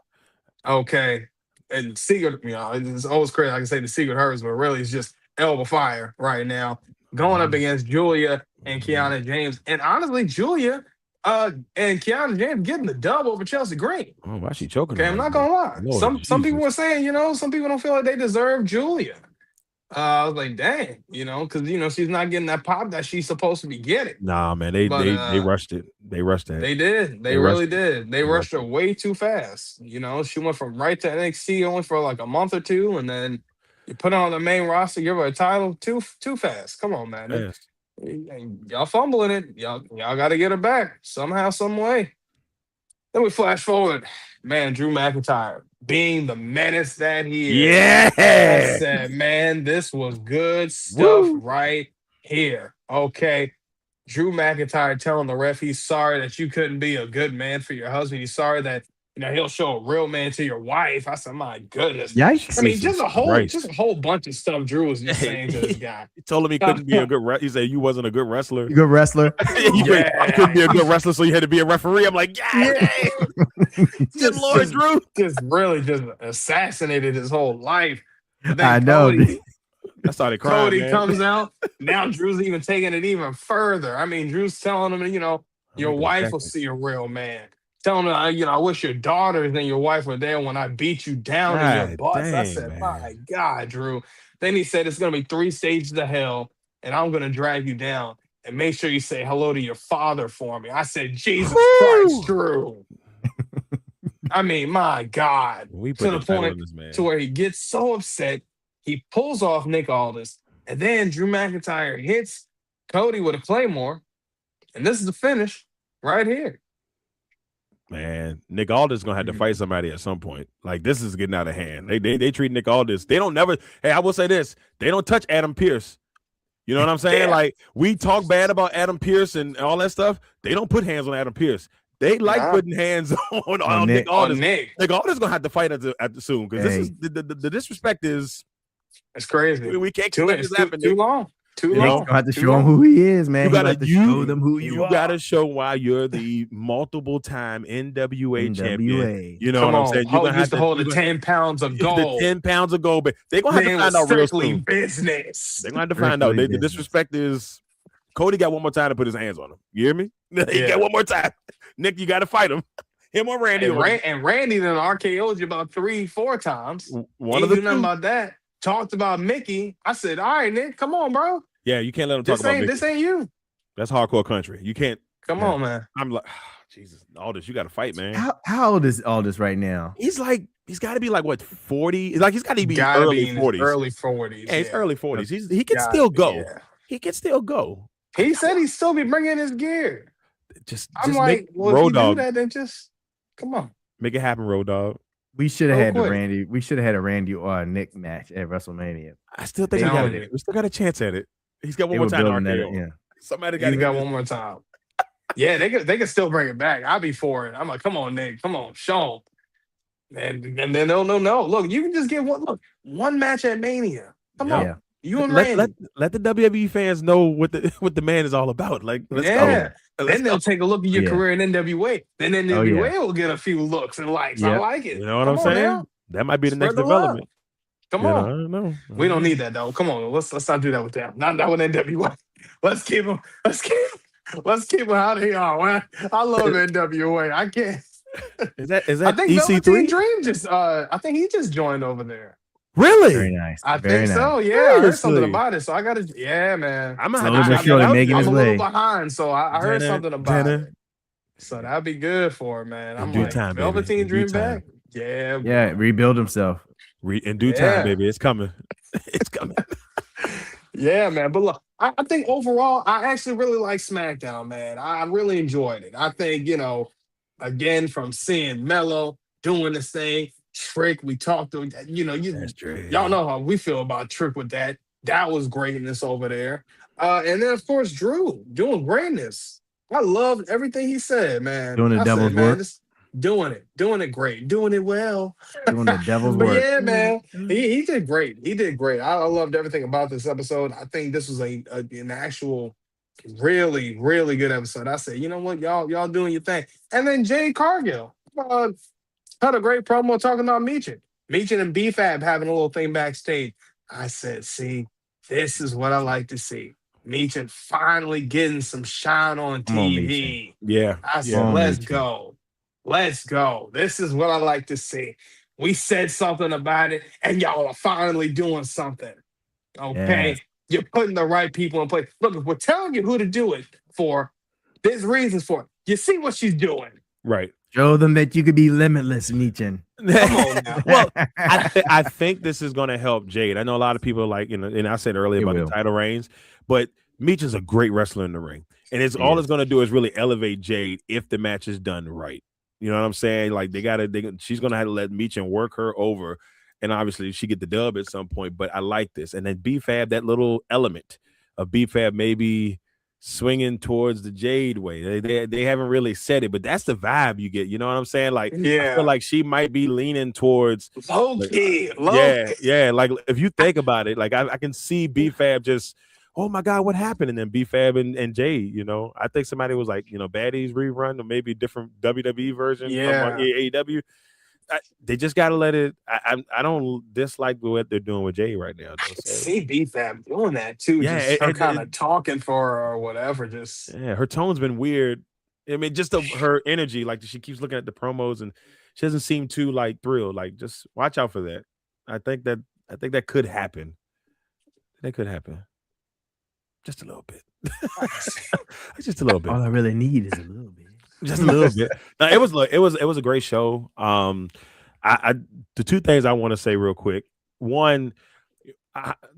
Okay, and Secret. It's always crazy. I can say the Secret hers, but really, it's just Elba Fire right now going up against Julia and Kiana James. And honestly, Julia and Kiana James getting the dub over Chelsea Green. Oh, why is she choking? Okay, I'm not gonna lie. Lord Some people Jesus. were saying, some people don't feel like they deserve Julia. I was like, dang, because she's not getting that pop that she's supposed to be getting. Nah, man, they rushed it. They rushed that. They did. They really did. They rushed her way too fast. She went from right to NXT only for like a month or two, and then you put her on the main roster, give her a title too fast. Come on, man. Yes. Y'all fumbling it. Y'all got to get her back somehow, some way. Then we flash forward. Man, Drew McIntyre being the menace that he is. Yeah. I said, man, this was good stuff right here. Okay. Drew McIntyre telling the ref he's sorry that you couldn't be a good man for your husband. He's sorry that he'll show a real man to your wife. I said, my goodness. Yikes. I mean, just a whole bunch of stuff Drew was just saying to this guy. He told him he couldn't be a good wrestler. He said you wasn't a good wrestler. Good wrestler. I couldn't be a good wrestler, so you had to be a referee. I'm like, yeah. Good Lord, Drew. Just really just assassinated his whole life. I know. I started crying. Cody man. comes out. Now Drew's even taking it even further. I mean, Drew's telling him, your wife will see a real man. Telling him, I wish your daughters and your wife were there when I beat you down in your butts. I said, man. my God, Drew. Then he said, it's going to be 3 stages of hell, and I'm going to drag you down. And make sure you say hello to your father for me. I said, Jesus Christ, Drew. I mean, my God. We To the put the point this man. to where he gets so upset, he pulls off Nick Aldis, and then Drew McIntyre hits Cody with a Claymore. And this is the finish right here. Man, Nick Aldis gonna have to fight somebody at some point. Like, this is getting out of hand. They treat Nick Aldis. They don't never. Hey, I will say this: they don't touch Adam Pearce. You know what I'm saying? Yeah. Like, we talk bad about Adam Pearce and all that stuff. They don't put hands on Adam Pearce. They like putting hands on Nick Aldis. Nick Aldis gonna have to fight at the soon because this is the disrespect is. It's crazy. We can't let this happen. Too long. You have to show him who he is, man. You gotta show them who you are. You gotta show why you're the multiple-time NWA champion. You know what I'm saying? You're gonna have to hold the 10 pounds of gold. The 10 pounds of gold, but they're gonna have to find out real soon. Business. They're gonna have to find out. The disrespect is Cody got one more time to put his hands on him. You hear me? He got one more time. Nick, you gotta fight him. Him or Randy. And Randy then RKO'd you about 3-4 times. One of the nothing about that. Talked about Mickey. I said, all right, Nick, come on, bro. Yeah, you can't let him talk about Mickey. This ain't you. That's hardcore country. You can't. Come on, man. I'm like, Jesus, Aldis, you got to fight, man. How old is Aldis right now? He's got to be like, what, 40? Like, he's got to be early 40s. Early 40s. Yeah, he's early 40s. He can still go. Yeah. He can still go. He said he'd still be bringing his gear. I'm like, well, if you do that, then just come on. Make it happen, Road Dogg. We should have had Randy. We should have had a Randy or Nick match at WrestleMania. I still think we still got a chance at it. He's got one more time. Somebody got one more time. Yeah, they could still bring it back. I'll be for it. I'm like, come on, Nick, come on, show him. And then no. Look, you can just get one match at Mania. Come on, you and Randy. Let the WWE fans know what the man is all about. Like, let's go. Then they'll take a look at your career in NWA. Then NWA will get a few looks and likes. I like it. You know what I'm saying? That might be the next development. Come You know, I on. don't know. I We don't don't know. need that though. Come on, let's not do that with them. Not with NWA. Let's keep them. Let's keep them how they are. Man. I love NWA. I can't. Is I that think Velveteen EC3? Dream just. I think he just joined over there. Very Really? nice. I Very think nice. so. Yeah, I heard something Seriously? about it. So I gotta. Yeah, man. I'm gonna have to Slowly but check that surely out making I'm his a then. little way. behind, so I heard Dun, something about dun, it. So that'd be good for him, man. in I'm due like time, baby. Velveteen In due Dream time. back. Yeah, Yeah, boy. rebuild himself. In due time, Yeah. baby. It's coming. It's coming. Yeah, man. But look, I think overall, I actually really like SmackDown, man. I really enjoyed it. I think, again, from seeing Mello doing this thing, Trick, we talked to, That's y'all true. know how we feel about Trick with that. That was greatness over there. And then, of course, Drew doing greatness. I loved everything he said, man. Doing the I said, devil's man, work. just doing it great, doing it well. Doing the devil's But work. yeah, man, he did great. He did great. I loved everything about this episode. I think this was an actual really really good episode. I said, you know what, y'all doing your thing. And then Jade Cargill had a great promo talking about Meechin and BFAB having a little thing backstage. I said, see, this is what I like to see. Meechin finally getting some shine on Come on, Meechin. TV. Yeah. I Yeah. said, Come on, let's Meechin. go. Let's go. This is what I like to see. We said something about it, and y'all are finally doing something. Okay? Yes. You're putting the right people in place. Look, if we're telling you who to do it for, there's reasons for it. You see what she's doing. Right. Show them that you could be limitless, Meechin. Come on now. Well, I think this is going to help Jade. I know a lot of people are like, and I said earlier It about will. the title reigns, but Meech is a great wrestler in the ring. And it's He all is. it's going to do is really elevate Jade if the match is done right. You know what I'm saying? Like she's going to have to let Meechin work her over. And obviously she get the dub at some point, but I like this. And then B-Fab, that little element of B-Fab maybe swinging towards the Jade way. They haven't really said it, but that's the vibe you get. You know what I'm saying? Like, I Yeah. feel like she might be leaning towards Low key. yeah. Like if you think about it, like I can see B-Fab just, oh my God, what happened? And then B-Fab and Jade, I think somebody was like, Baddies rerun or maybe different WWE version from Yeah. AEW. They just gotta let it. I don't dislike what they're doing with Jay right now. Though, so. See B-Fab doing that too. Yeah, just her kind of talking for her or whatever. Just her tone's been weird. I mean, just her energy, like she keeps looking at the promos and she doesn't seem too like thrilled. Like, just watch out for that. I think that could happen. That could happen. Just a little bit. Just a little bit. All I really need is a little bit. Just a little bit. No, it was a great show. The two things I want to say real quick. One,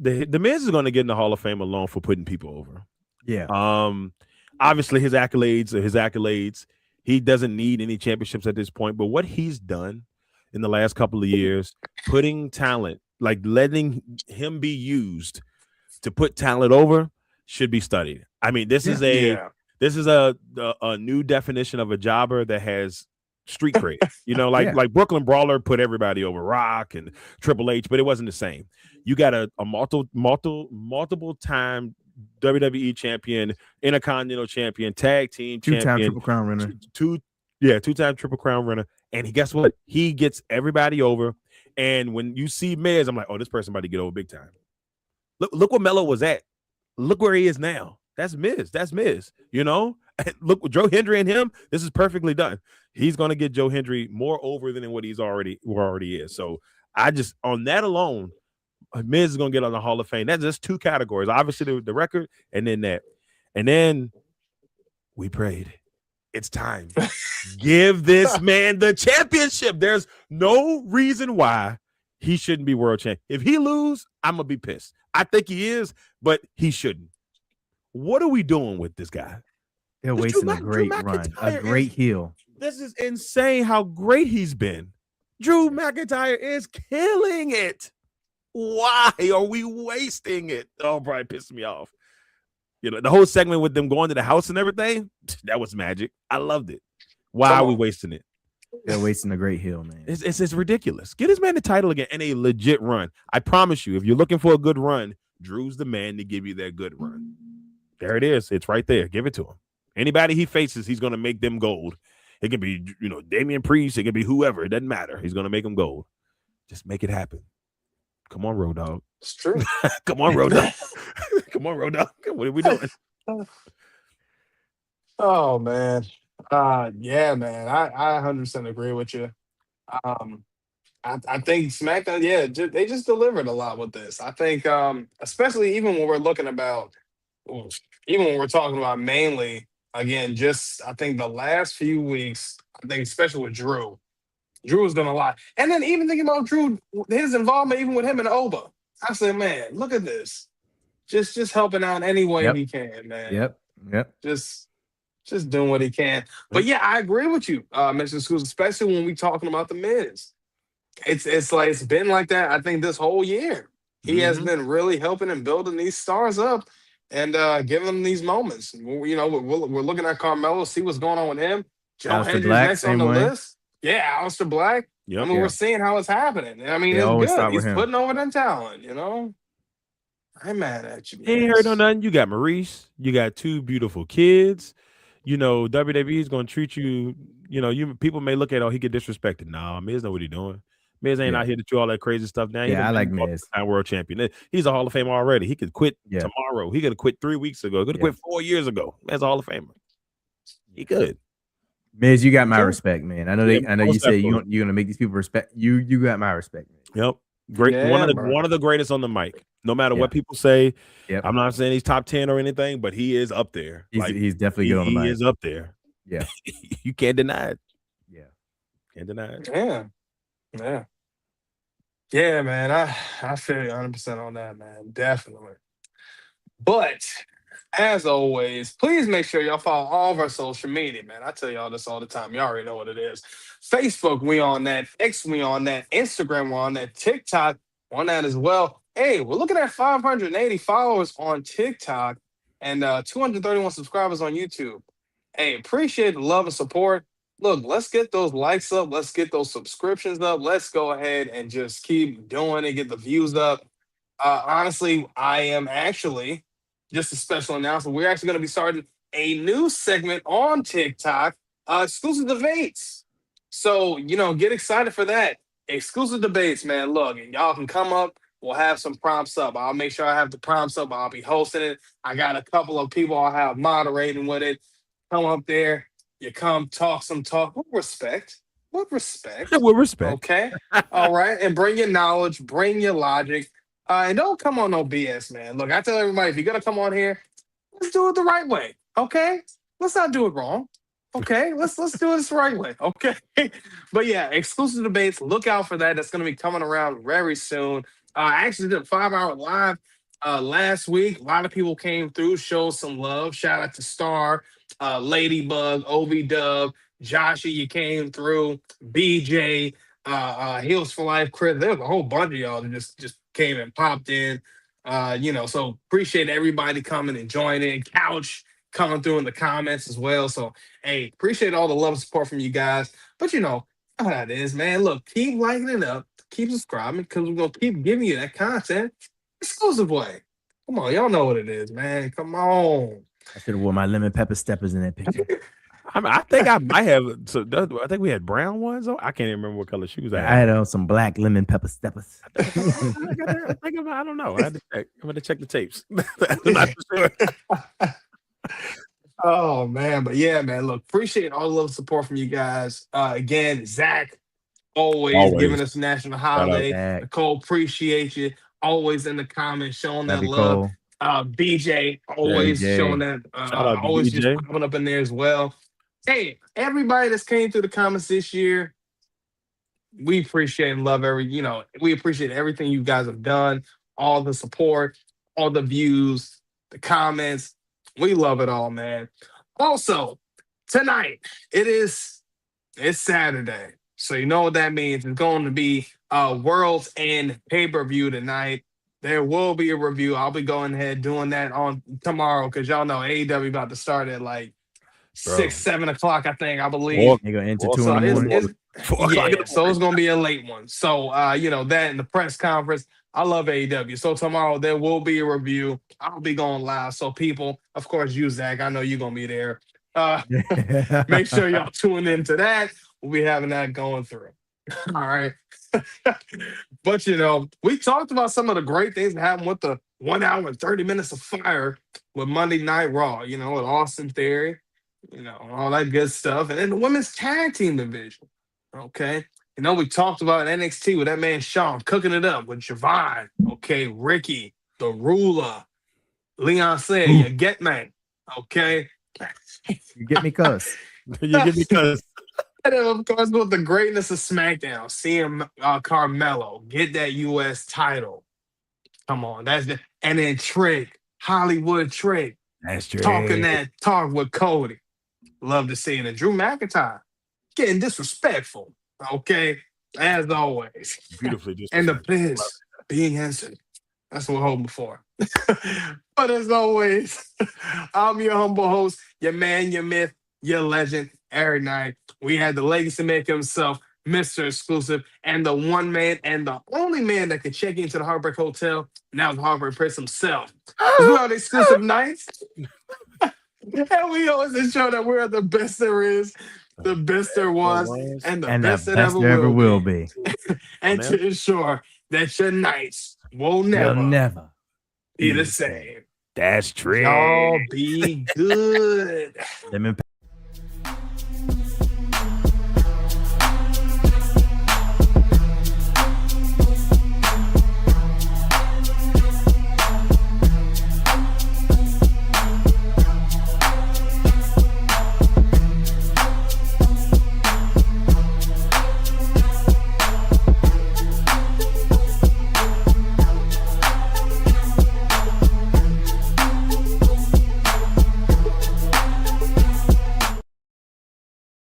the Miz is going to get in the Hall of Fame alone for putting people over. Yeah. Obviously his accolades. He doesn't need any championships at this point. But what he's done in the last couple of years, putting talent, like letting him be used to put talent over, should be studied. I mean, this is a new definition of a jobber that has street cred. Like Brooklyn Brawler put everybody over, Rock and Triple H, but it wasn't the same. You got a multiple time WWE champion, Intercontinental champion, tag team Two-time champion, Triple Crown winner. Two-time Triple Crown winner. And guess what? He gets everybody over. And when you see Miz, I'm like, oh, this person about to get over big time. Look what Mello was at. Look where he is now. That's Miz. Look, Joe Hendry and him, this is perfectly done. He's going to get Joe Hendry more over than what he's already is. So I just, on that alone, Miz is going to get on the Hall of Fame. That's just two categories. Obviously the record and then that. And then we prayed. It's time. Give this man the championship. There's no reason why he shouldn't be world champion. If he lose, I'm going to be pissed. I think he is, but he shouldn't. What are we doing with this guy? They're wasting a great run, a great heel. This is insane how great he's been. Drew McIntyre is killing it. Why are we wasting it? Oh, Brian pissed me off. The whole segment with them going to the house and everything, that was magic. I loved it. Why are we wasting it? They're wasting a great heel, man. It's ridiculous. Get this man the title again and a legit run. I promise you, if you're looking for a good run, Drew's the man to give you that good run. There it is. It's right there. Give it to him. Anybody he faces, he's going to make them gold. It could be, Damian Priest. It could be whoever. It doesn't matter. He's going to make them gold. Just make it happen. Come on, Road Dog. It's true. Come on, Road Dog. Come on, Road Dog. What are we doing? Oh man. Yeah, man. I 100% agree with you. Um, I think SmackDown, yeah, they just delivered a lot with this. I think, especially even when we're looking about, even when we're talking about mainly again, just I think the last few weeks, I think especially with Drew, Drew's done a lot, and then even thinking about Drew, his involvement even with him and Oba, I said, man, look at this, just helping out any way Yep. he can, man, Yep. just just doing what he can. But yeah, I agree with you, Mr. Schools, especially when we talking about the Miz. It's like it's been like that. I think this whole year he has Mhm. been really helping and building these stars up and giving them these moments. We're looking at Carmelo, see what's going on with him. Joe Aleister Hendry's Black, next on same the way. list. Yeah, Aleister Black. I Yep. mean, we're Yeah. seeing how it's happening. I mean, They it's always good. start with He's him. putting over them talent. I ain't mad at you, He ain't man. heard no nothing. You got Maurice. You got two beautiful kids. WWE is gonna treat you. You people may look at, oh, he get disrespected. Nah, Miz know what he doing. Miz ain't Yeah. out here to do all that crazy stuff now. He Yeah, done I like been Miz. multiple-time world champion. He's a Hall of Famer already. He could quit Yeah. tomorrow. He could have quit 3 weeks ago. He could have Yeah. quit 4 years ago. As a Hall of Famer. He could. Miz, you got my Okay. respect, man. I know Yeah, I know you most said definitely. you're gonna make these people respect you. You got my respect, man. Yep. Great. One Yeah, of the bro. one of the greatest on the mic. No matter Yeah. what people say. Yep. I'm not saying he's top 10 or anything, but he is up there. He's definitely good on the he mic. is up there. Yeah. You can't deny it. Yeah. Can't deny it. Yeah. Yeah, man. I feel you 100% on that, man. Definitely. But as always, please make sure y'all follow all of our social media, man. I tell y'all this all the time. Y'all already know what it is. Facebook, we on that. X, we on that. Instagram, we're on that. TikTok, on that as well. Hey, we're looking at 580 followers on TikTok and 231 subscribers on YouTube. Hey, appreciate the love and support. Look, let's get those likes up. Let's get those subscriptions up. Let's go ahead and just keep doing it, get the views up. Honestly, I am actually just a special announcement. We're actually going to be starting a new segment on TikTok, exclusive debates. So, get excited for that. Exclusive debates, man. Look, y'all can come up. We'll have some prompts up. I'll make sure I have the prompts up. I'll be hosting it. I got a couple of people I'll have moderating with it. Come up there. You come talk some talk with respect. With respect. With respect. Okay. All right. And bring your knowledge, bring your logic. And don't come on no BS, man. Look, I tell everybody, if you're gonna come on here, let's do it the right way. Okay? Let's not do it wrong. Okay, let's do this the right way. Okay. But yeah, exclusive debates. Look out for that. That's gonna be coming around very soon. I actually did a 5-hour live last week. A lot of people came through, showed some love. Shout out to Star, Ladybug, OV Dub, Joshy, you came through, BJ, Heals for Life, Chris. There was a whole bunch of y'all that just came and popped in. So appreciate everybody coming and joining. Couch coming through in the comments as well. So hey, appreciate all the love and support from you guys. But how that is, man. Look, keep liking it up, keep subscribing, because we're gonna keep giving you that content exclusive way. Come on, y'all know what it is, man. Come on. I should have worn my lemon pepper steppers in that picture. I think I might have. I think we had brown ones on. I can't even remember what color shoes I I had. had on some black lemon pepper steppers. I don't know. I had to check. I'm gonna check the tapes. I'm not sure. Oh man, but yeah, man. Look, appreciate all the love and support from you guys. Again, Zach, always giving us national holiday. Zach. Nicole, appreciate you. Always in the comments, showing Love that you, love. Cole. BJ, always BJ. showing that. Shout out to Always BJ. just popping up in there as well. Hey, everybody that's came through the comments this year, we appreciate and love we appreciate everything you guys have done, all the support, all the views, the comments. We love it all, man. Also, tonight it's Saturday. So you know what that means. It's going to be World's End pay-per-view tonight. There will be a review. I'll be going ahead doing that on tomorrow because y'all know AEW about to start at like 6-7 o'clock, I believe. You're gonna enter Well, 2 in the morning. So it's gonna be a late one. So that in the press conference. I love AEW. So tomorrow there will be a review. I'll be going live. So people, of course, you, Zach. I know you're gonna be there. Make sure y'all tune into that. We'll be having that going through. All right. But we talked about some of the great things that happened with the 1 hour and 30 minutes of fire with Monday Night Raw, with Austin Theory, all that good stuff. And then the women's tag team division. Okay. We talked about NXT with that man Sean cooking it up with Javon, okay, Ricky, the ruler, Leon Sayer, you get me. Okay. You get me, cuz. You get me, cuz. And then, of course, with the greatness of SmackDown, seeing Carmelo get that U.S. title. Come on, and then Trick, Hollywood Trick, That's true. talking that talk with Cody. Love to see it. And Drew McIntyre getting disrespectful. Okay, as always. Beautifully And the disrespectful. biz being answered. That's what we're hoping for. But as always, I'm your humble host, your man, your myth, your legend, Eric Knight. We had the legacy maker himself, Mr. Xclusive, and the one man and the only man that can check into the Heartbreak Hotel, now the Heartbreak Prince himself. 'Cause we are the exclusive nights. And we always ensure that we're the best there is, the best there was, and the best that ever will be. And to ensure that your nights will never be the same. That's true. Y'all be good. Lemon